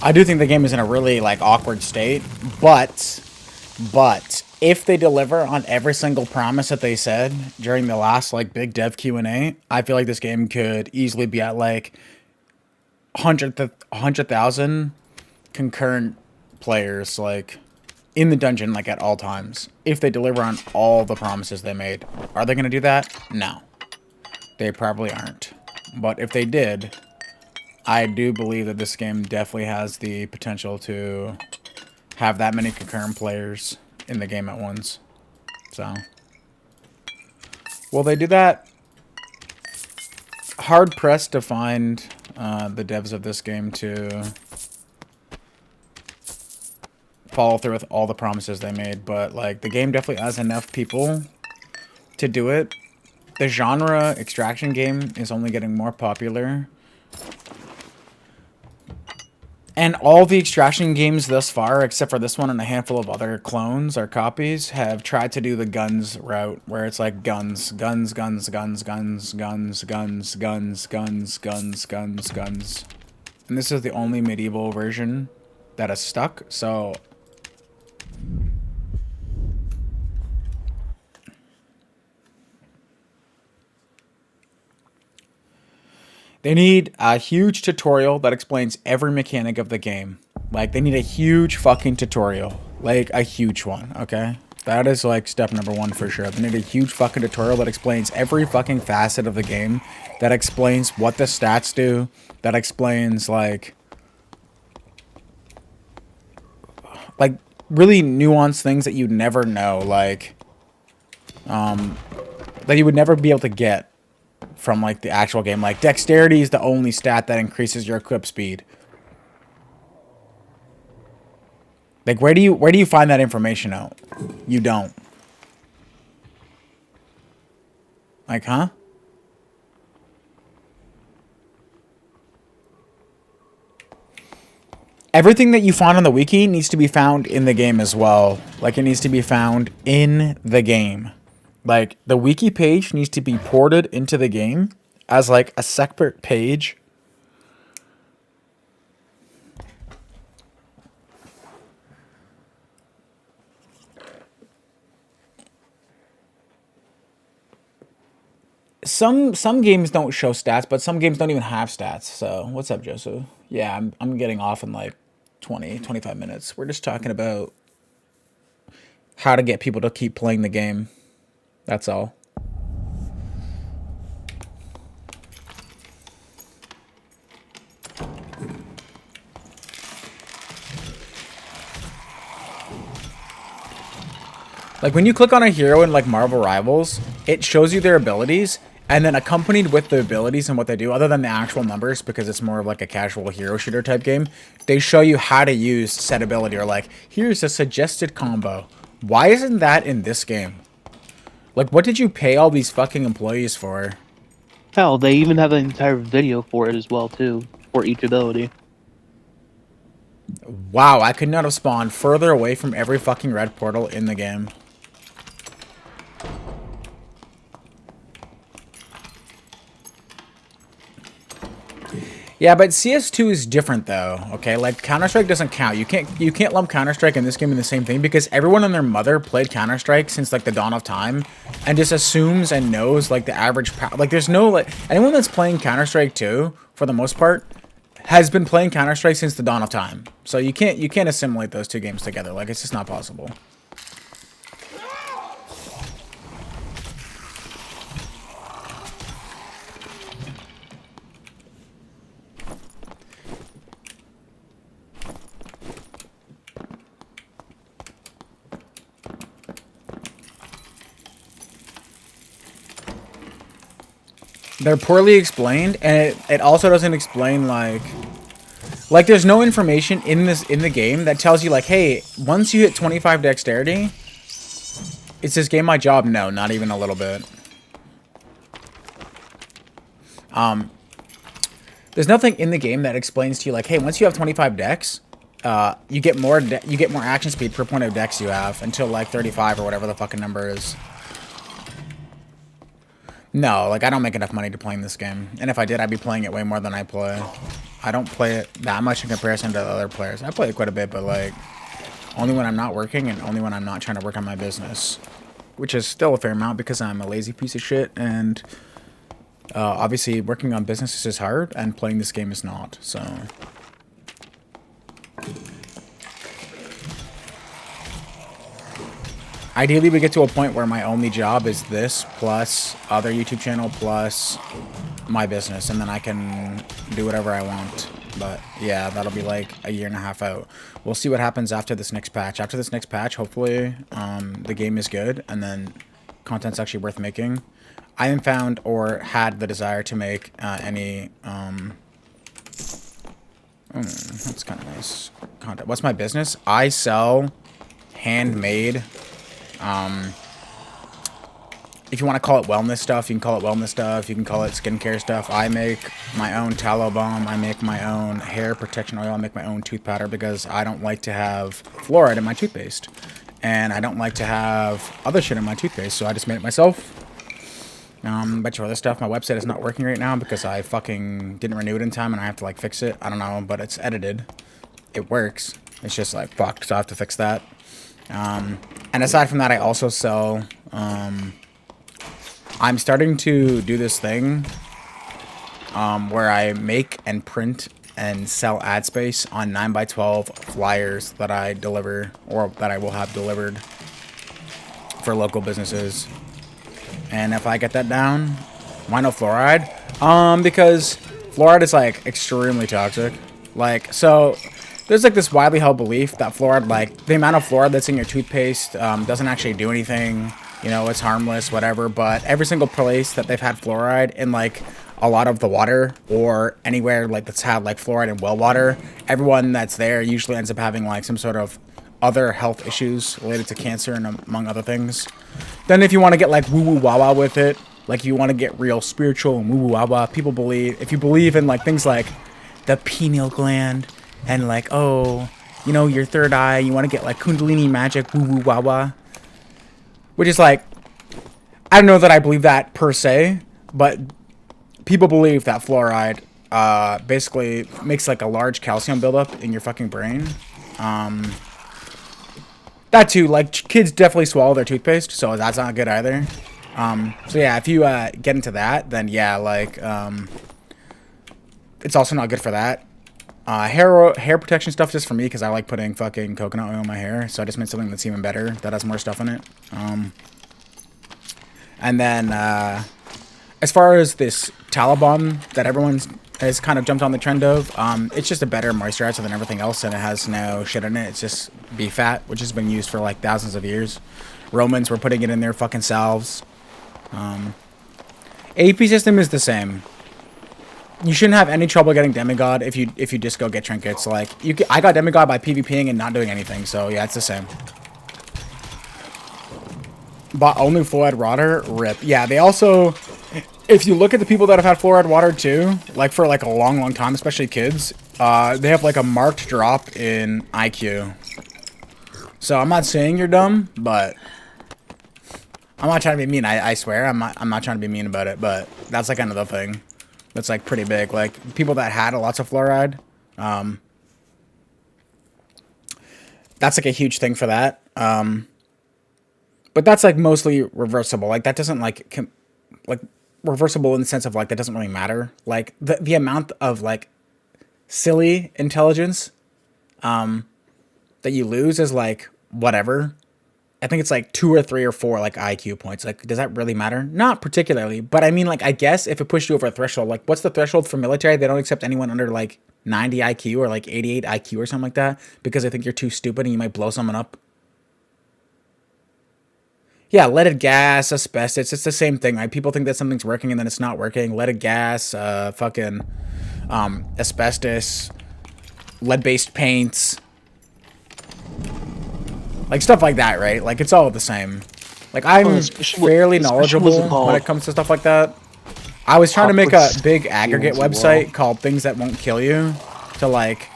I do think the game is in a really like awkward state, but if they deliver on every single promise that they said during the last like big dev Q&A, I feel like this game could easily be at like 100,000 concurrent players like in the dungeon like at all times. If they deliver on all the promises they made, are they going to do that? No, they probably aren't. But if they did, I do believe that this game definitely has the potential to have that many concurrent players in the game at once. So, will they do that? Hard pressed to find the devs of this game to follow through with all the promises they made, but like the game definitely has enough people to do it. The genre extraction game is only getting more popular. And all the extraction games thus far, except for this one and a handful of other clones or copies, have tried to do the guns route, where it's like guns, guns, guns, guns, guns, guns, guns, guns, guns, guns, guns, guns. And this is the only medieval version that has stuck, so They need a huge tutorial that explains every mechanic of the game. Like, they need a huge fucking tutorial. Like, a huge one, okay? That is, like, step number one for sure. They need a huge fucking tutorial that explains every fucking facet of the game. That explains what the stats do. That explains, like, really nuanced things that you'd never know. Like, that you would never be able to get from, like, the actual game. Like, dexterity is the only stat that increases your equip speed. Like, where do you find that information out? You don't. Like, huh? Everything that you find on the wiki needs to be found in the game as well. Like, it needs to be found in the game. Like, the wiki page needs to be ported into the game as, like, a separate page. Some games don't show stats, but some games don't even have stats. So, what's up, Joseph? Yeah, I'm getting off in like 25 minutes. We're just talking about how to get people to keep playing the game. That's all. Like, when you click on a hero in, like, Marvel Rivals, it shows you their abilities, and then accompanied with the abilities and what they do, other than the actual numbers, because it's more of, like, a casual hero shooter type game, they show you how to use said ability, or, like, here's a suggested combo. Why isn't that in this game? Like, what did you pay all these fucking employees for? Hell, they even have an entire video for it as well, too, for each ability. Wow, I could not have spawned further away from every fucking red portal in the game. Yeah, but CS2 is different though. Okay, like Counter-Strike doesn't count. You can't lump Counter-Strike and this game in the same thing because everyone and their mother played Counter-Strike since like the dawn of time, and just assumes and knows like the average like there's no like anyone that's playing Counter-Strike 2 for the most part has been playing Counter-Strike since the dawn of time. So you can't assimilate those two games together. Like, it's just not possible. They're poorly explained, and it also doesn't explain, like there's no information in the game that tells you, like, hey, once you hit 25 dexterity, is this game my job? No, not even a little bit. There's nothing in the game that explains to you, like, hey, once you have 25 dex, you get more action speed per point of dex you have until, like, 35 or whatever the fucking number is. No, like, I don't make enough money to playing this game. And if I did, I'd be playing it way more than I play. I don't play it that much in comparison to the other players. I play it quite a bit, but, like, only when I'm not working and only when I'm not trying to work on my business. Which is still a fair amount because I'm a lazy piece of shit. And, obviously, working on businesses is hard, and playing this game is not, so... Ideally, we get to a point where my only job is this, plus other YouTube channel, plus my business, and then I can do whatever I want. But yeah, that'll be like a year and a half out. We'll see what happens after this next patch. After this next patch, hopefully, the game is good, and then content's actually worth making. I haven't found or had the desire to make any... that's kind of nice content. What's my business? I sell handmade... if you want to call it wellness stuff, you can call it wellness stuff. You can call it skincare stuff. I make my own tallow balm. I make my own hair protection oil. I make my own tooth powder because I don't like to have fluoride in my toothpaste. And I don't like to have other shit in my toothpaste, so I just made it myself. Bunch of other stuff. My website is not working right now because I fucking didn't renew it in time and I have to, like, fix it. I don't know, but it's edited. It works. It's just, like, fucked, so I have to fix that. And aside from that, I also sell, I'm starting to do this thing where I make and print and sell ad space on 9x12 flyers that I deliver or that I will have delivered for local businesses. And if I get that down, why no fluoride? Because fluoride is like extremely toxic. Like, so there's like this widely held belief that fluoride, like the amount of fluoride that's in your toothpaste doesn't actually do anything. You know, it's harmless, whatever. But every single place that they've had fluoride in like a lot of the water or anywhere like that's had like fluoride in well water, everyone that's there usually ends up having like some sort of other health issues related to cancer and among other things. Then if you want to get like woo-woo wah-wah with it, like if you want to get real spiritual and woo-woo wah-wah, people believe, if you believe in like things like the pineal gland and like, oh, you know, your third eye, you want to get like kundalini magic woo-woo wah-wah, which is like, I don't know that I believe that per se, but people believe that fluoride basically makes like a large calcium buildup in your fucking brain. That too, like kids definitely swallow their toothpaste, so that's not good either. So yeah, if you get into that, then yeah, like it's also not good for that. Hair protection stuff just for me because I like putting fucking coconut oil in my hair, so I just made something that's even better that has more stuff in it. And then as far as this Taliban that everyone has kind of jumped on the trend of, it's just a better moisturizer than everything else, and it has no shit in it. It's just beef fat, which has been used for like thousands of years. Romans were putting it in their fucking salves. AP system is the same. You shouldn't have any trouble getting demigod if you just go get trinkets. Like I got demigod by PvPing and not doing anything, so yeah, it's the same. Bought only fluoride water, rip. Yeah, they also, if you look at the people that have had fluoride water too, like for like a long time, especially kids, they have like a marked drop in IQ. So I'm not saying you're dumb, but I'm not trying to be mean. I swear, I'm not trying to be mean about it, but that's like another thing that's like pretty big. Like people that had lots of fluoride, that's like a huge thing for that. But that's like mostly reversible. Like that doesn't like reversible in the sense of like that doesn't really matter. Like the amount of like silly intelligence that you lose is like whatever. I think it's like 2 or 3 or 4 like IQ points. Like, does that really matter? Not particularly, but I mean, like, I guess if it pushed you over a threshold, like, what's the threshold for military? They don't accept anyone under like 90 IQ or like 88 IQ or something like that because they think you're too stupid and you might blow someone up. Yeah, leaded gas, asbestos, it's the same thing, right? People think that something's working and then it's not working. Leaded gas, fucking asbestos, lead-based paints. Like, stuff like that, right? Like, it's all the same. Like, I'm fairly knowledgeable when it comes to stuff like that. I was trying to make a big aggregate website called Things That Won't Kill You to, like,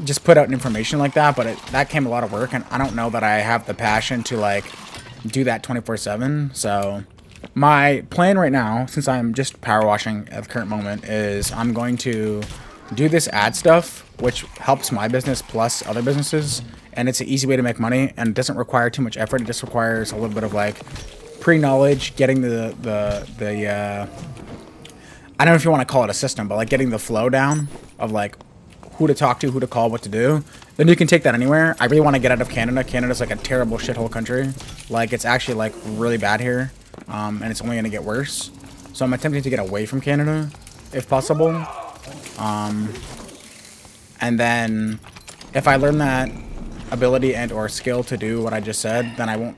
just put out information like that, but that came a lot of work, and I don't know that I have the passion to, like, do that 24/7. So, my plan right now, since I'm just power washing at the current moment, is I'm going to do this ad stuff, which helps my business plus other businesses. And it's an easy way to make money, and it doesn't require too much effort. It just requires a little bit of like pre-knowledge, getting the I don't know if you want to call it a system, but like getting the flow down of like who to talk to, who to call, what to do. Then you can take that anywhere. I really want to get out of Canada. Canada's like a terrible shithole country. Like it's actually like really bad here, and it's only gonna get worse. So I'm attempting to get away from Canada, if possible. And then if I learn that ability and or skill to do what I just said, then it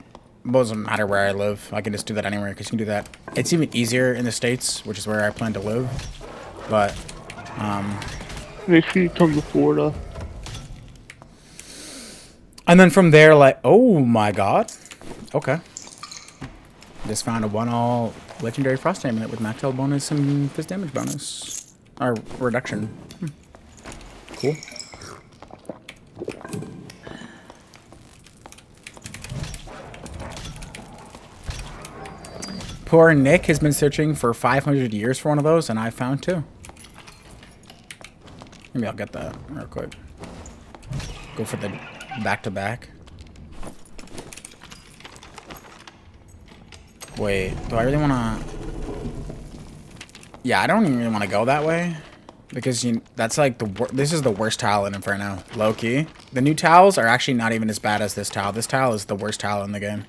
doesn't matter where I live. I can just do that anywhere because you can do that. It's even easier in the States, which is where I plan to live. But make sure you come to Florida. And then from there, like, oh my god. Okay. Just found a 1-all legendary frost amulet with max health bonus and fist damage bonus. Or reduction. Cool. Poor Nick has been searching for 500 years for one of those, and I found 2. Maybe I'll get that real quick. Go for the back-to-back. Wait, do I really want to... Yeah, I don't even want to go that way. Because that's like this is the worst tile in Inferno. Low key. The new tiles are actually not even as bad as this tile. This tile is the worst tile in the game.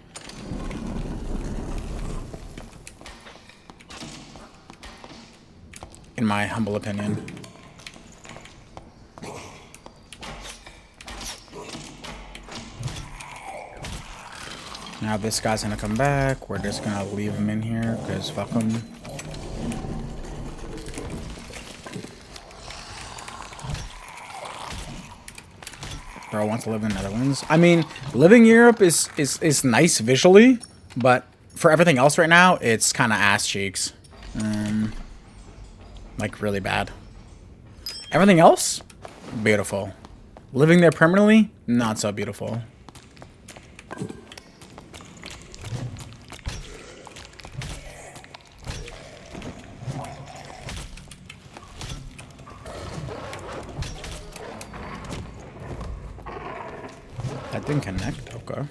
In my humble opinion. Now this guy's gonna come back. We're just gonna leave him in here because fuck him. Bro wants to live in the Netherlands. I mean, living in Europe is nice visually, but for everything else right now, it's kind of ass cheeks. Like really bad. Everything else, beautiful. Living there permanently, not so beautiful. That didn't connect, okay.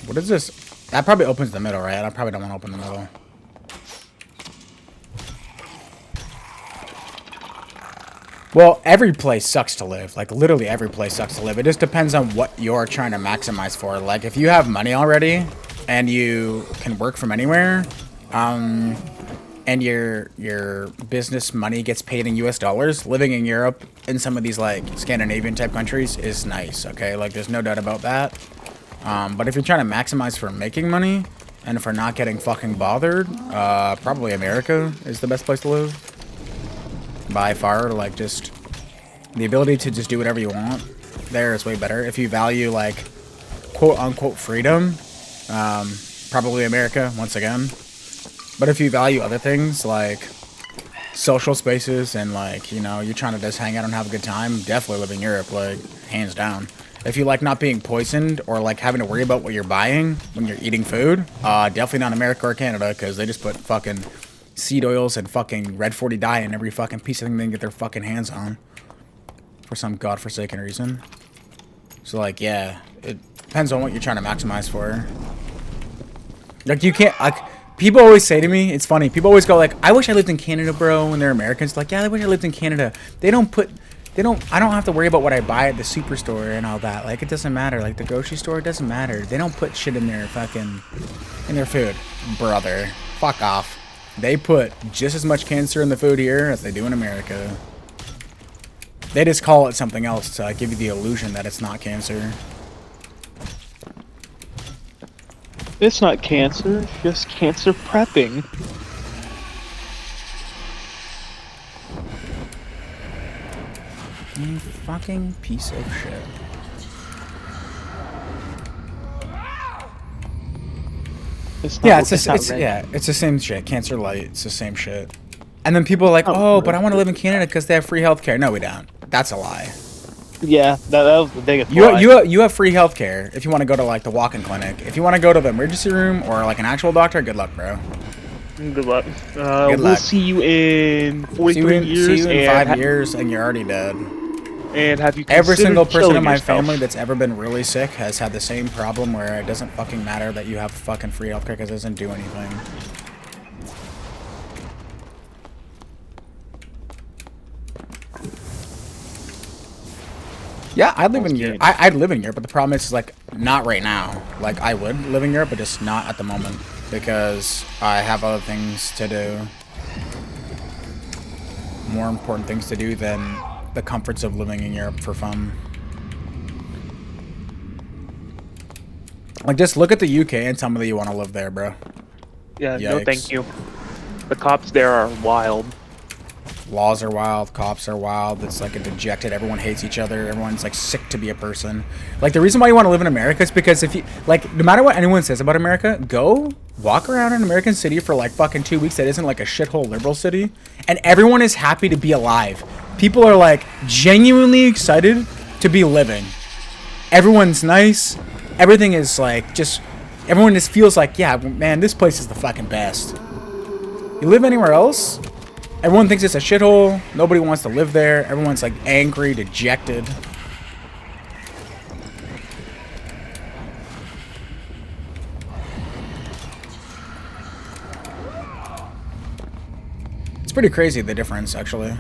What is this? That probably opens the middle, right? I probably don't want to open the middle. Well, every place sucks to live. Like, literally every place sucks to live. It just depends on what you're trying to maximize for. Like, if you have money already and you can work from anywhere, and your business money gets paid in US dollars, living in Europe in some of these, like, Scandinavian type countries is nice, okay? Like, there's no doubt about that. But if you're trying to maximize for making money and for not getting fucking bothered, probably America is the best place to live. By far, like, just the ability to just do whatever you want there is way better. If you value, like, quote-unquote freedom, probably America, once again. But if you value other things, like social spaces and, like, you know, you're trying to just hang out and have a good time, definitely live in Europe, like, hands down. If you like not being poisoned or, like, having to worry about what you're buying when you're eating food, definitely not America or Canada, because they just put fucking seed oils and fucking Red 40 dye in every fucking piece of thing they can get their fucking hands on. For some godforsaken reason. So, like, yeah. It depends on what you're trying to maximize for. Like, you can't, like, people always say to me, it's funny, people always go, like, I wish I lived in Canada, bro, when they're Americans. Like, yeah, I wish I lived in Canada. I don't have to worry about what I buy at the superstore and all that. Like, it doesn't matter. Like, the grocery store, it doesn't matter. They don't put shit in their fucking, in their food. Brother. Fuck off. They put just as much cancer in the food here as they do in America. They just call it something else to give you the illusion that it's not cancer. It's not cancer, it's just cancer prepping. You fucking piece of shit. Yeah, it's the same shit. Cancer light, it's the same shit. And then people are like, oh, but I want to live in Canada because they have free healthcare. No, we don't. That's a lie. Yeah, that was the biggest lie. You have free healthcare if you want to go to, like, the walk-in clinic. If you want to go to the emergency room or, like, an actual doctor, good luck, bro. Good luck. We'll see you in 43 years. See you in 5 years and you're already dead. And have you every single person in my yourself? family that's ever been really sick has had the same problem where it doesn't fucking matter that you have fucking free healthcare because it doesn't do anything. Yeah, I'd live in Europe. I'd live in Europe, but the problem is like not right now. Like I would live in Europe, but just not at the moment because I have other things to do. More important things to do than the comforts of living in Europe for fun. Like, just look at the UK and tell me that you want to live there, bro. Yeah, Yikes. no thank you. The cops there are wild. Laws are wild, cops are wild, it's like a dejected, everyone hates each other, everyone's like sick to be a person. Like the reason why you want to live in America is because if you, like, no matter what anyone says about America, go walk around an American city for like fucking 2 weeks that isn't like a shithole liberal city, and everyone is happy to be alive. People are like genuinely excited to be living. Everyone's nice, everything is like just everyone just feels like, yeah, man, this place is the fucking best. You live anywhere else, everyone thinks it's a shithole. Nobody wants to live there. Everyone's like angry, dejected. It's pretty crazy, the difference, actually.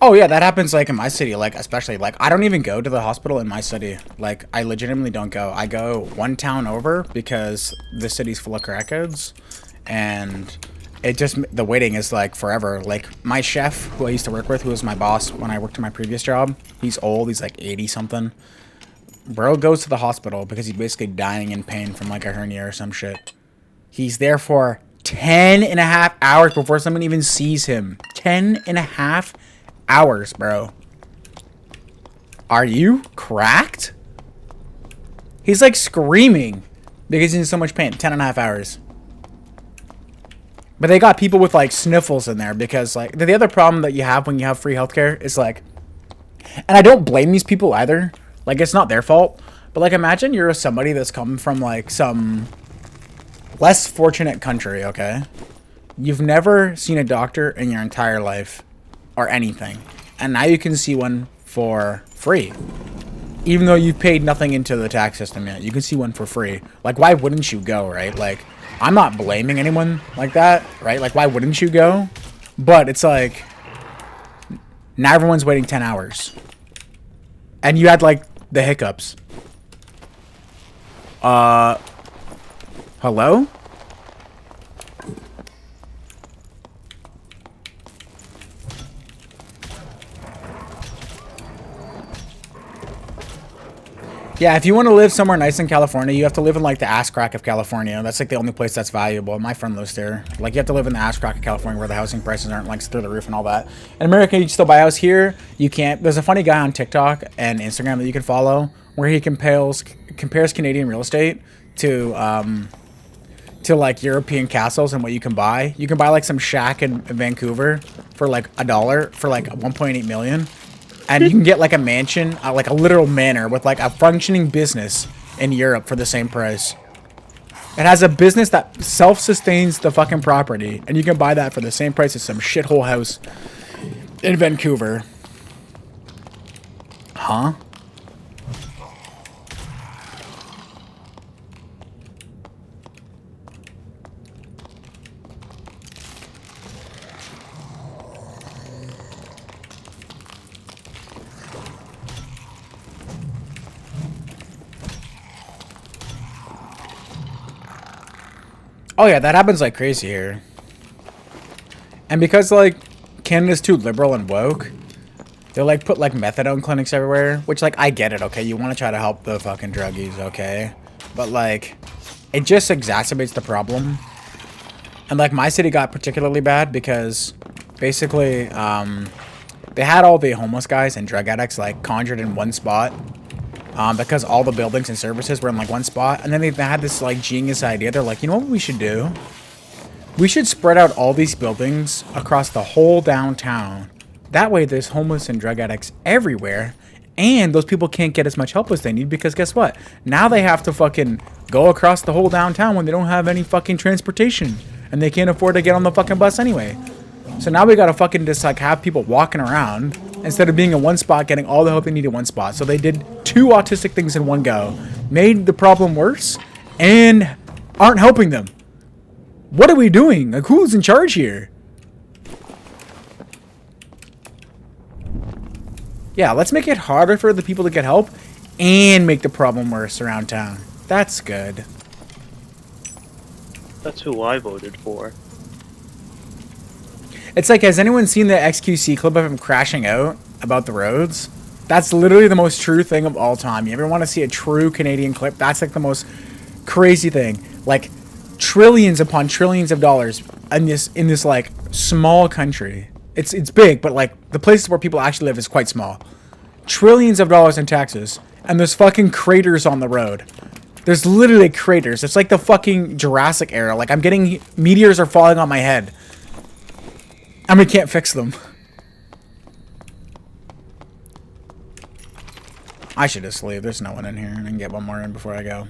Oh yeah, that happens like in my city, like especially like I don't even go to the hospital in my city. Like I legitimately don't go. I go one town over because the city's full of crackheads, and it just the waiting is like forever. Like my chef, who I used to work with, who was my boss when I worked in my previous job, he's old. He's like 80 something. Bro goes to the hospital because he's basically dying in pain from like a hernia or some shit. He's there for 10.5 hours before someone even sees him. 10.5 hours, bro. Are you cracked? He's like screaming because he's in so much pain. 10.5 hours. But they got people with like sniffles in there because like the other problem that you have when you have free healthcare is like, and I don't blame these people either. Like it's not their fault. But like imagine you're somebody that's come from like some less fortunate country, okay? You've never seen a doctor in your entire life. Or anything, and now you can see one for free, even though you've paid nothing into the tax system yet. You can see one for free. Like, why wouldn't you go, right? Like, I'm not blaming anyone like that, right? Like, why wouldn't you go? But it's like now everyone's waiting 10 hours, and you had like the hiccups. Hello? Yeah, if you want to live somewhere nice in California, you have to live in, like, the ass crack of California. That's, like, the only place that's valuable. My friend lives there. Like, you have to live in the ass crack of California where the housing prices aren't, like, through the roof and all that. In America, you can still buy a house here. You can't. There's a funny guy on TikTok and Instagram that you can follow where he compares Canadian real estate to like, European castles and what you can buy. You can buy, like, some shack in Vancouver for, like, $1 for, like, 1.8 million. And you can get like a mansion, like a literal manor with like a functioning business in Europe for the same price. It has a business that self-sustains the fucking property. And you can buy that for the same price as some shithole house in Vancouver. Huh? Oh yeah, that happens like crazy here. And because like Canada's too liberal and woke, they'll like put like methadone clinics everywhere, which like I get it, okay? You want to try to help the fucking druggies, okay? But like it just exacerbates the problem. And like my city got particularly bad because basically they had all the homeless guys and drug addicts like conjured in one spot. Because all the buildings and services were in like one spot. And then they had this like genius idea. They're like, you know what we should do? We should spread out all these buildings across the whole downtown. That way there's homeless and drug addicts everywhere. And those people can't get as much help as they need because guess what? Now they have to fucking go across the whole downtown when they don't have any fucking transportation. And they can't afford to get on the fucking bus anyway. So now we gotta fucking just like have people walking around instead of being in one spot getting all the help they need in one spot. So they did 2 autistic things in one go. Made the problem worse and aren't helping them. What are we doing? Like who's in charge here? Yeah, let's make it harder for the people to get help and make the problem worse around town. That's good. That's who I voted for. It's like, has anyone seen the XQC clip of him crashing out about the roads? That's literally the most true thing of all time. You ever want to see a true Canadian clip? That's like the most crazy thing. Like trillions upon trillions of dollars in this like small country. It's big, but like the places where people actually live is quite small. Trillions of dollars in taxes, and there's fucking craters on the road. There's literally craters. It's like the fucking Jurassic era. Like I'm getting meteors are falling on my head. And we can't fix them. I should just leave. There's no one in here, and I can get one more in before I go.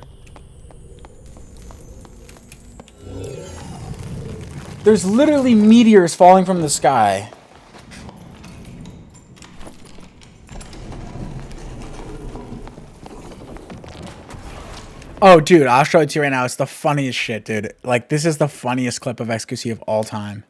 There's literally meteors falling from the sky. Oh, dude, I'll show it to you right now. It's the funniest shit, dude. Like, this is the funniest clip of XQC of all time.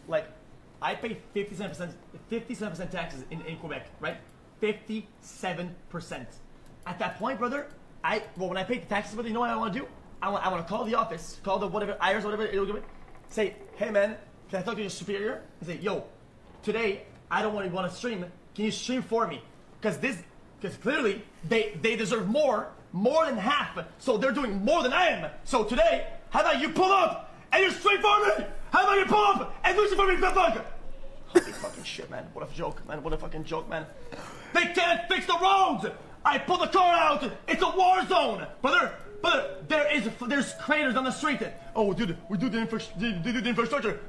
Like, I pay 57% taxes in Quebec, right? 57%. At that point, brother, when I pay the taxes, brother, you know what I want to do? I want to call the office, call the whatever, IRS, whatever, it'll give me, say, hey man, can I talk to your superior? And say, yo, today, I don't want to stream. Can you stream for me? Because clearly, they deserve more than half. So they're doing more than I am. So today, how about you pull up and you stream for me? How about you pull up and do it for me, fuck? Holy fucking shit, man. What a joke, man. What a fucking joke, man. They can't fix the roads. I pull the car out. It's a war zone. Brother, there's craters on the street. Oh, dude, we do the infrastructure.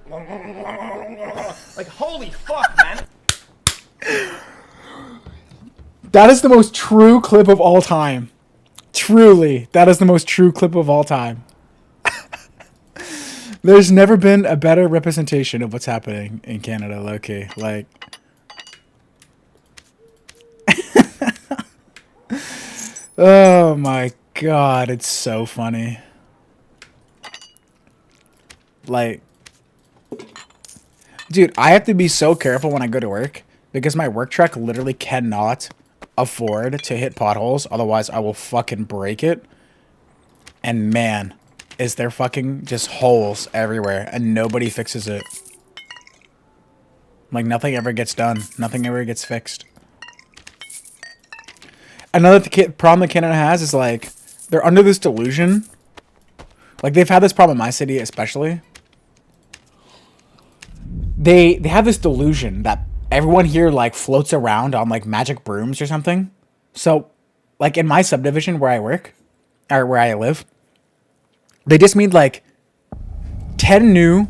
Like, holy fuck, man. That is the most true clip of all time. Truly, that is the most true clip of all time. There's never been a better representation of what's happening in Canada, low-key. Like... oh my god, it's so funny. Like... dude, I have to be so careful when I go to work, because my work truck literally cannot afford to hit potholes, otherwise I will fucking break it. And man... is there fucking just holes everywhere and nobody fixes it. Like nothing ever gets done. Nothing ever gets fixed. Another problem that Canada has is like they're under this delusion. Like they've had this problem in my city especially. They have this delusion that everyone here like floats around on like magic brooms or something. So like in my subdivision where I work or where I live, they just made like 10 new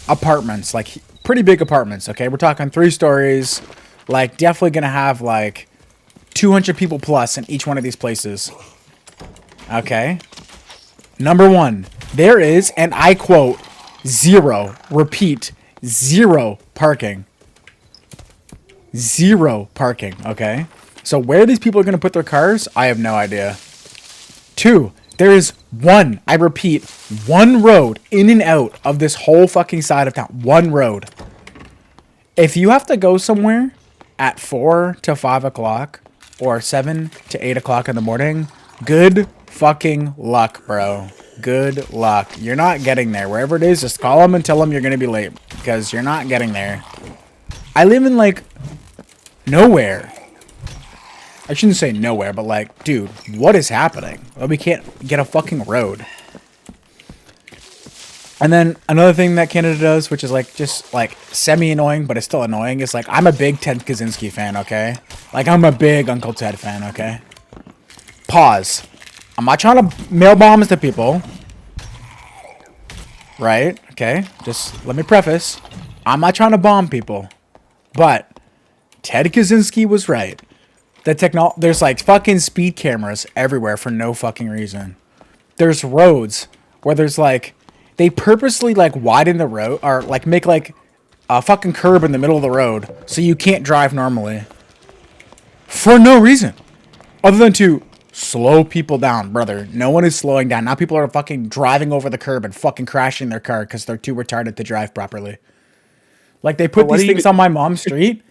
apartments, like pretty big apartments, okay? We're talking 3 stories, like definitely gonna have like 200 people plus in each one of these places, okay? Number 1, there is, and I quote, zero parking. Zero parking, okay? So where these people are gonna put their cars, I have no idea. 2, there is one, I repeat, one road in and out of this whole fucking side of town. One road. If you have to go somewhere at 4 to 5 o'clock or 7 to 8 o'clock in the morning, good fucking luck, bro. Good luck. You're not getting there. Wherever it is, just call them and tell them you're going to be late because you're not getting there. I live in like nowhere. I shouldn't say nowhere, but like, dude, what is happening? Well, we can't get a fucking road. And then another thing that Canada does, which is like just like semi-annoying, but it's still annoying, is like I'm a big Ted Kaczynski fan, okay? Like I'm a big Uncle Ted fan, okay? Pause. I'm not trying to mail bombs to people. Right? Okay? Just let me preface. I'm not trying to bomb people. But Ted Kaczynski was right. There's like fucking speed cameras everywhere for no fucking reason. There's roads where there's like, they purposely like widen the road or like make like a fucking curb in the middle of the road so you can't drive normally. For no reason. Other than to slow people down, brother. No one is slowing down. Now people are fucking driving over the curb and fucking crashing their car because they're too retarded to drive properly. Like they put these things on my mom's street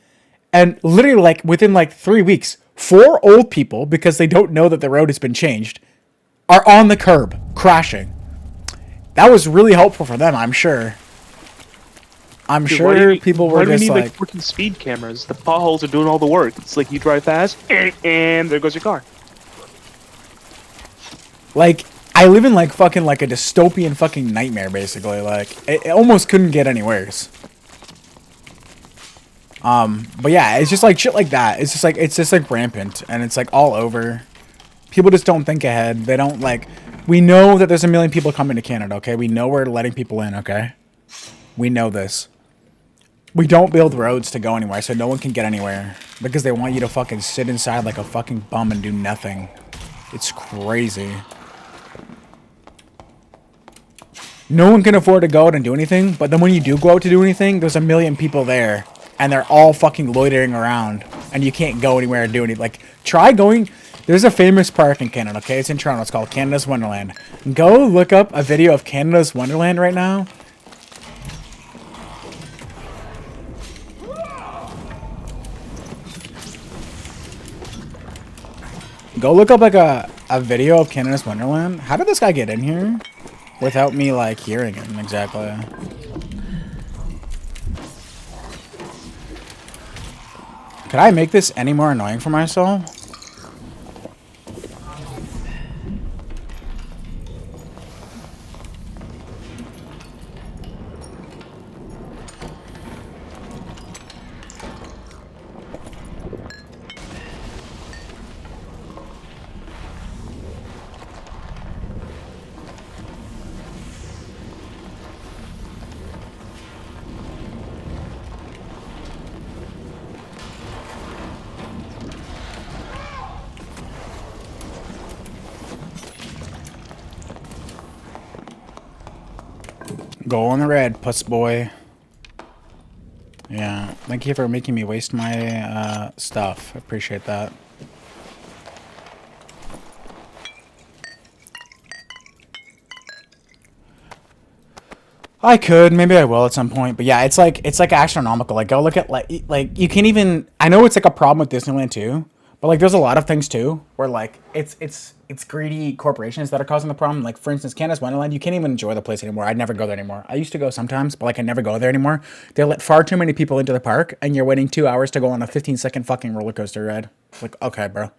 and literally like within like 3 weeks, 4 old people, because they don't know that the road has been changed, are on the curb, crashing. that was really helpful for them, I'm sure. I'm Dude, sure people were why do we just need like, like freaking speed cameras? The potholes are doing all the work. It's like you drive fast, and there goes your car. like, I live in like fucking like a dystopian fucking nightmare, basically. Like, it almost couldn't get any worse. But yeah, it's just like shit like that. It's just like rampant, and it's like all over. People just don't think ahead. They don't like. We know that there's a million people coming to Canada. Okay, we know we're letting people in. Okay, we know this. We don't build roads to go anywhere, so no one can get anywhere because they want you to fucking sit inside like a fucking bum and do nothing. It's crazy. No one can afford to go out and do anything, but then when you do go out to do anything, there's a million people there, and they're all fucking loitering around, and you can't go anywhere and do anything. Like, try going. There's a famous park in Canada, okay? It's in Toronto. It's called Canada's Wonderland. Go look up a video of Canada's Wonderland right now. Go look up like a video of Canada's Wonderland. How did this guy get in here without me like hearing him exactly? Could I make this any more annoying for myself? Go on the red, puss boy. Yeah, thank you for making me waste my stuff. I appreciate that. I could, maybe I will at some point, but yeah, it's like astronomical. Like, go look at like you can't even. I know it's like a problem with Disneyland too, but like there's a lot of things too where like it's greedy corporations that are causing the problem. Like for instance, Canada's Wonderland, you can't even enjoy the place anymore. I'd never go there anymore. I used to go sometimes, but like I never go there anymore. They let far too many people into the park, and you're waiting 2 hours to go on a 15-second fucking roller coaster ride. Like, okay, bro.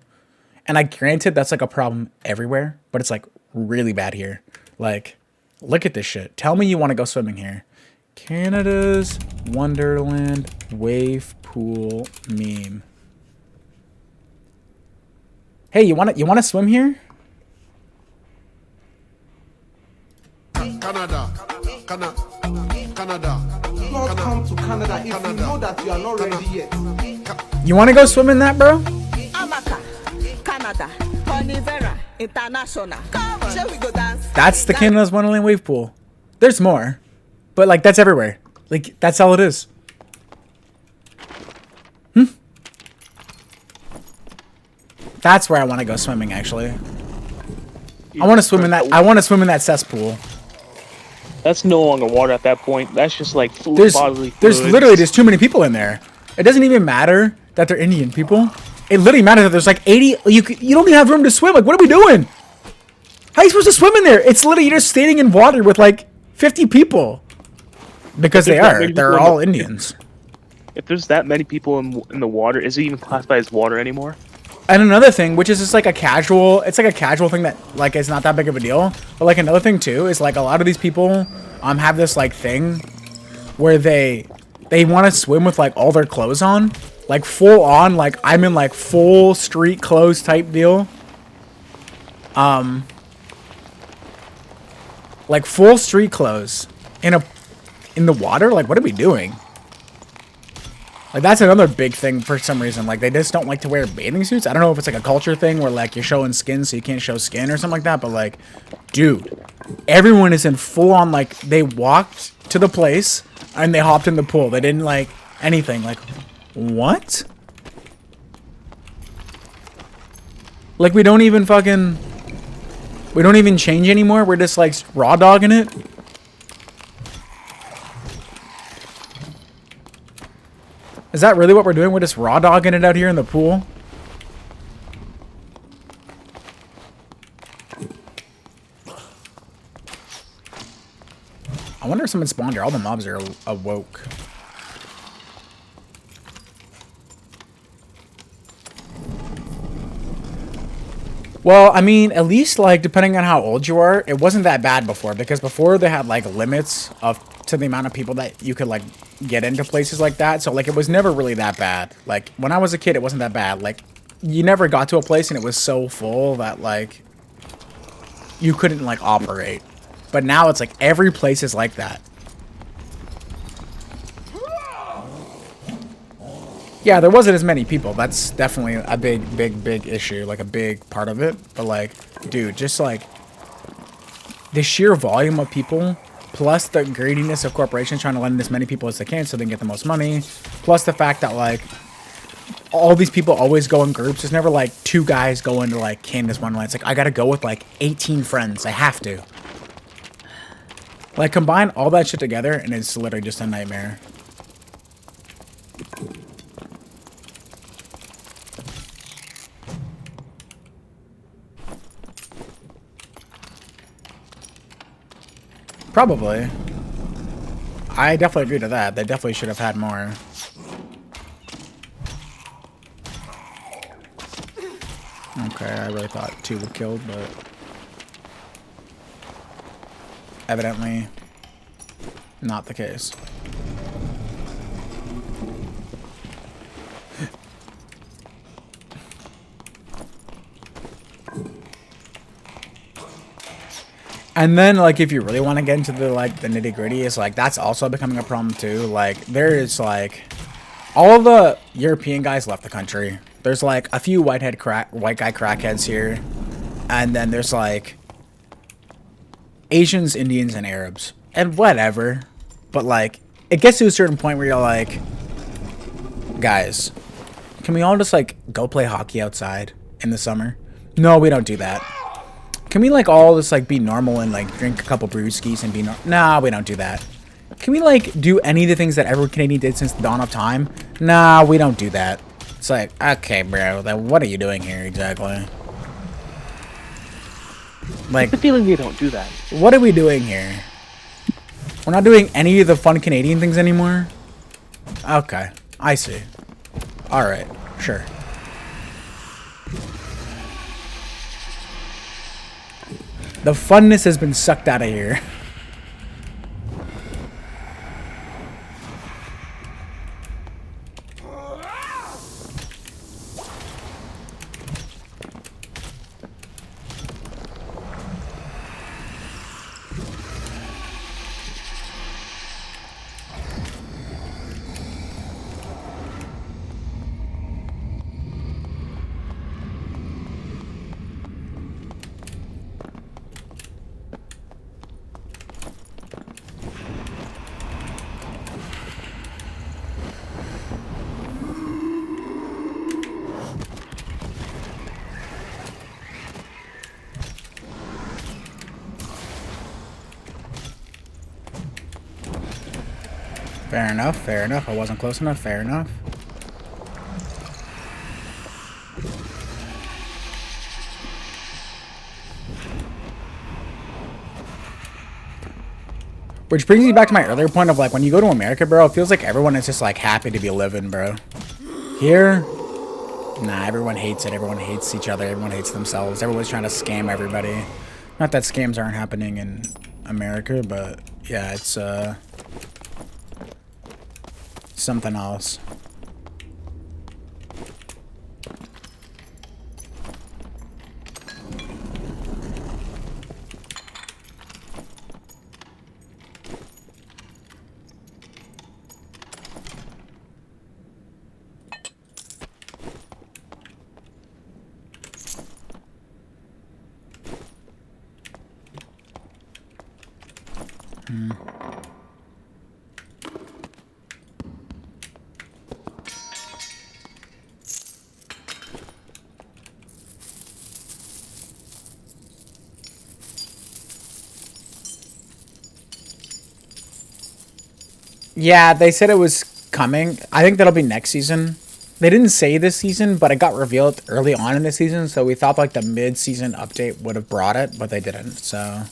And I granted that's like a problem everywhere, but it's like really bad here. Like, look at this shit. Tell me you want to go swimming here. Canada's Wonderland wave pool meme. Hey, you want to swim here? Canada. Not come to Canada if you know that you are not ready yet. You want to go swim in that, bro? Amaka, Canada, Ponivera, International. Shall we go dance? That's the Canada's Wonderland wave pool. There's more, but like that's everywhere. Like that's all it is. That's where I want to go swimming. Actually, I want to swim in that. I want to swim in that cesspool. That's no longer water at that point. That's just like food, There's bodily there's fluids. literally just too many people in there. It doesn't even matter that they're Indian people. It literally matters that there's like 80. You don't even have room to swim. Like, what are we doing? How are you supposed to swim in there? It's literally you're just standing in water with like 50 people. Because they are. They're all Indians. If there's that many people in the water, is it even classified as water anymore? And another thing, which is just like a casual, it's like a casual thing that like is not that big of a deal. But like another thing too is like a lot of these people have this like thing where they want to swim with like all their clothes on, like full on, like I'm in like full street clothes type deal. Like full street clothes in the water. Like, what are we doing? Like, that's another big thing for some reason. Like, they just don't like to wear bathing suits. I don't know if it's like a culture thing where, like, you're showing skin so you can't show skin or something like that. But, like, dude, everyone is in full-on, like, they walked to the place and they hopped in the pool. They didn't, like, anything. Like, what? Like, we don't even change anymore. We're just, like, raw dogging it. Is that really what we're doing? We're just raw dogging it out here in the pool? I wonder if someone spawned here. All the mobs are awoke. Well, I mean, at least, like, depending on how old you are, it wasn't that bad before. Because before, they had, like, limits to the amount of people that you could, like, get into places like that. So, like, it was never really that bad. Like, when I was a kid, it wasn't that bad. Like, you never got to a place and it was so full that, like, you couldn't, like, operate. But now it's, like, every place is like that. Yeah, there wasn't as many people. That's definitely a big issue. Like, a big part of it. But, like, dude, just, like, the sheer volume of people, plus the greediness of corporations trying to let in as many people as they can so they can get the most money, plus the fact that, like, all these people always go in groups. There's never, like, 2 guys going to, like, Candace Wonderland. It's like, I gotta go with, like, 18 friends. I have to. Like, combine all that shit together, and it's literally just a nightmare. Probably. I definitely agree to that. They definitely should have had more. Okay, I really thought 2 were killed, but evidently not the case. And then, like, if you really want to get into the, like, the nitty-gritty, is, like, that's also becoming a problem, too. Like, there is, like, all the European guys left the country. There's, like, a few white guy crackheads here. And then there's, like, Asians, Indians, and Arabs. And whatever. But, like, it gets to a certain point where you're like, guys, can we all just, like, go play hockey outside in the summer? No, we don't do that. Can we, like, all just, like, be normal and, like, drink a couple brewskis and be Nah, we don't do that. Can we, like, do any of the things that every Canadian did since the dawn of time? Nah, we don't do that. It's like, okay, bro, then what are you doing here exactly? Like, The feeling they don't do that. what are we doing here? We're not doing any of the fun Canadian things anymore? Okay, I see. Alright, sure. The funness has been sucked out of here. Fair enough, fair enough. I wasn't close enough, fair enough. Which brings me back to my earlier point of, like, when you go to America, bro, it feels like everyone is just, like, happy to be living, bro. Here, nah, everyone hates it. Everyone hates each other. Everyone hates themselves. Everyone's trying to scam everybody. Not that scams aren't happening in America, but yeah, it's, something else. Yeah, they said it was coming. I think that'll be next season. They didn't say this season, but it got revealed early on in the season, so we thought like the mid-season update would have brought it, but they didn't, so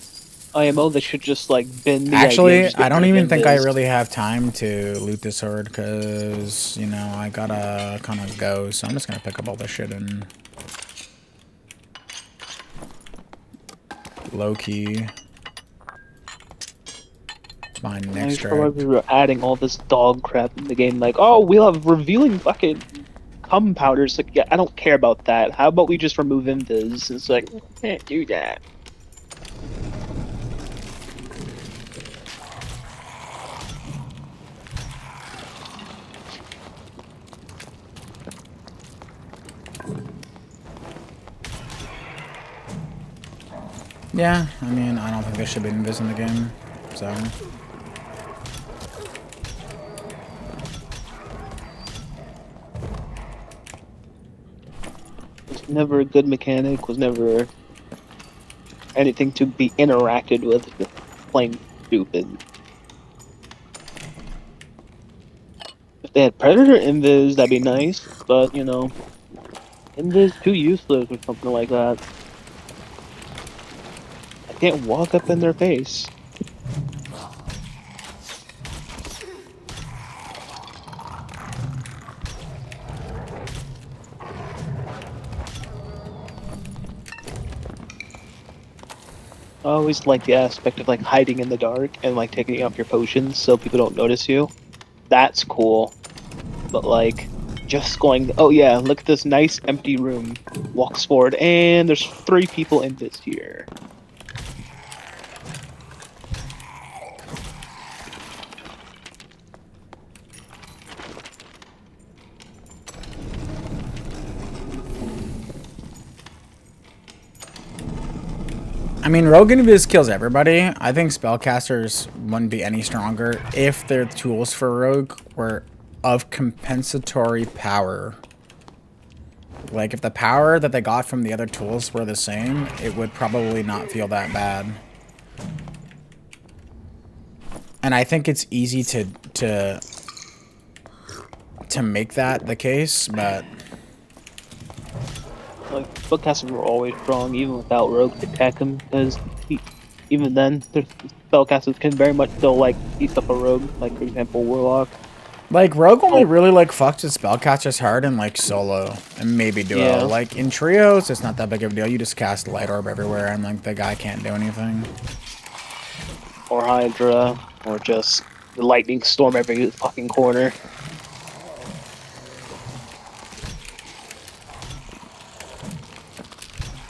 IMO, they should just like bin the idea of Actually, just I getting don't rid of even think I invis. really have time to loot this horde because, you know, I gotta kind of go. So I'm just gonna pick up all this shit and low key. My I next feel like track. we were adding all this dog crap in the game, like, oh, we'll have revealing fucking cum powders. Like, yeah, I don't care about that. How about we just remove invis? It's like, can't do that. Yeah, I mean, I don't think there should be invis in the game, so. Was never a good mechanic. Was never anything to be interacted with. Plain stupid. If they had Predator invis, that'd be nice. But you know, invis too useless or something like that. I can't walk up in their face. I always like the aspect of like hiding in the dark and like taking off your potions so people don't notice you. That's cool. But like just going, oh yeah, look at this nice empty room. Walks forward and there's 3 people in this here. I mean, Rogue Invis kills everybody. I think spellcasters wouldn't be any stronger if their tools for Rogue were of compensatory power. Like, if the power that they got from the other tools were the same, it would probably not feel that bad. And I think it's easy to make that the case, but Like spellcasters were always strong even without Rogue to attack him because even then the spellcasters can very much still like eat up a Rogue, like for example Warlock. like Rogue only really like fucks with spellcasters hard in like solo and maybe duo. Yeah. Like in trios, it's not that big of a deal. You just cast Light Orb everywhere and like the guy can't do anything. Or Hydra, or just the lightning storm every fucking corner.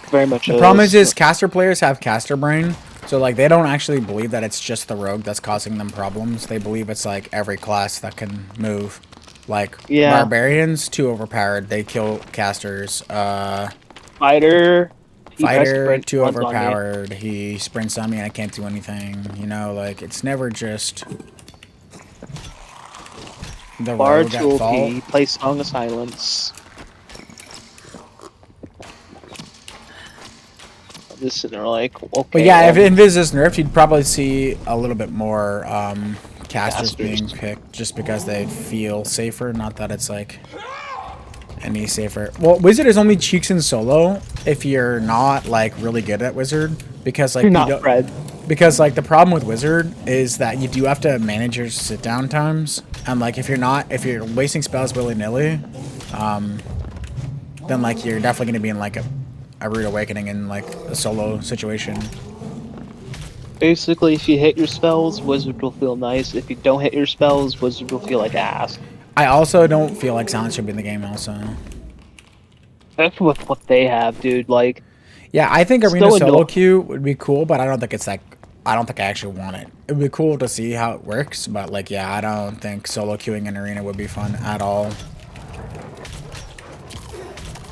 Very much. The problem is caster players have caster brain, so like they don't actually believe that it's just the rogue that's causing them problems. They believe it's like every class that can move. Like barbarians, too overpowered. They kill casters. Fighter, Fighter, too overpowered. He sprints on me and I can't do anything. You know, like it's never just the rogue Bard's at fault. OP, play Song of Silence. This and they're like, okay. But yeah, if Invis is nerfed, you'd probably see a little bit more casters being picked just because they feel safer. Not that it's like any safer. Well, Wizard is only cheeks in solo if you're not like really good at Wizard, because like you're not Fred. Because like the problem with Wizard is that you do have to manage your sit down times, and like if you're wasting spells willy nilly, then like you're definitely gonna be in like a Rude Awakening in like a solo situation. Basically, if you hit your spells, Wizard will feel nice. If you don't hit your spells, Wizard will feel like ass. I also don't feel like Silence should be in the game also. That's what they have, dude. Like, yeah, I think Arena solo queue would be cool, but I don't think it's like, I don't think I actually want it. It would be cool to see how it works, but like, yeah, I don't think solo queuing in Arena would be fun at all.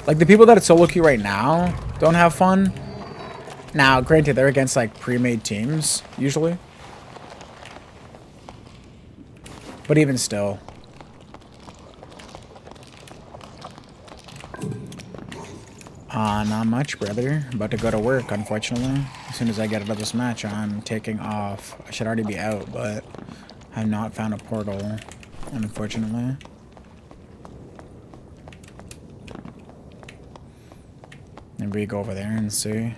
Like, the people that solo queue right now don't have fun. Now, granted, they're against, like, pre-made teams, usually. But even still. Not much, brother. About to go to work, unfortunately. As soon as I get out of this match, I'm taking off. I should already be out, but I have not found a portal, unfortunately. Maybe we go over there and see.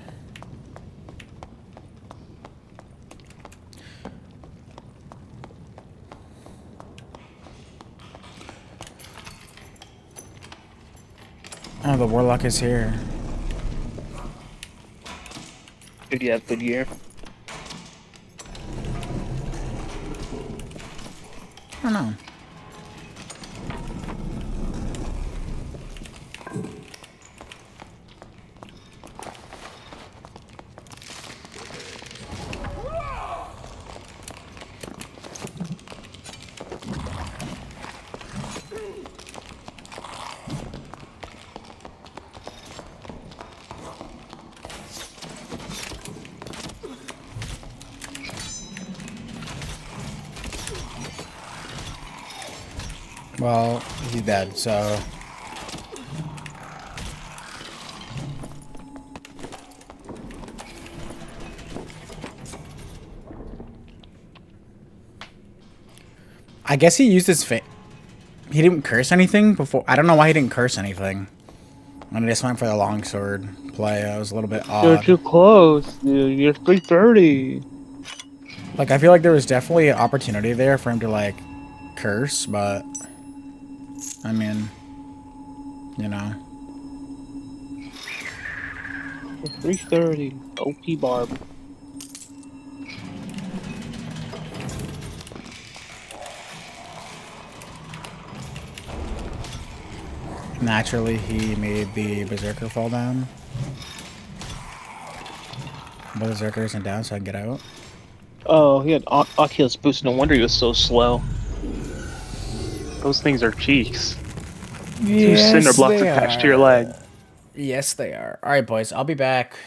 Oh, the warlock is here. Did you have good gear? I don't know. Well, he's dead, so... I guess he used his he didn't curse anything before. I don't know why he didn't curse anything. And I just went for the longsword play. I was a little bit odd. You're too close, dude. You're 330. Like, I feel like there was definitely an opportunity there for him to, like, curse, but... I mean... You know. 330. OP Barb. Naturally, he made the Berserker fall down. But Berserker isn't down, so I can get out. Oh, he had Oculus boost. No wonder he was so slow. Those things are cheeks. Two cinder blocks attached to your leg. Yes, they are. Alright, boys. I'll be back.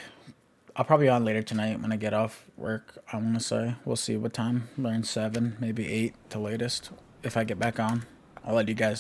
I'll probably be on later tonight when I get off work, I want to say. We'll see what time. Around 7, maybe 8 to latest. If I get back on. I'll let you guys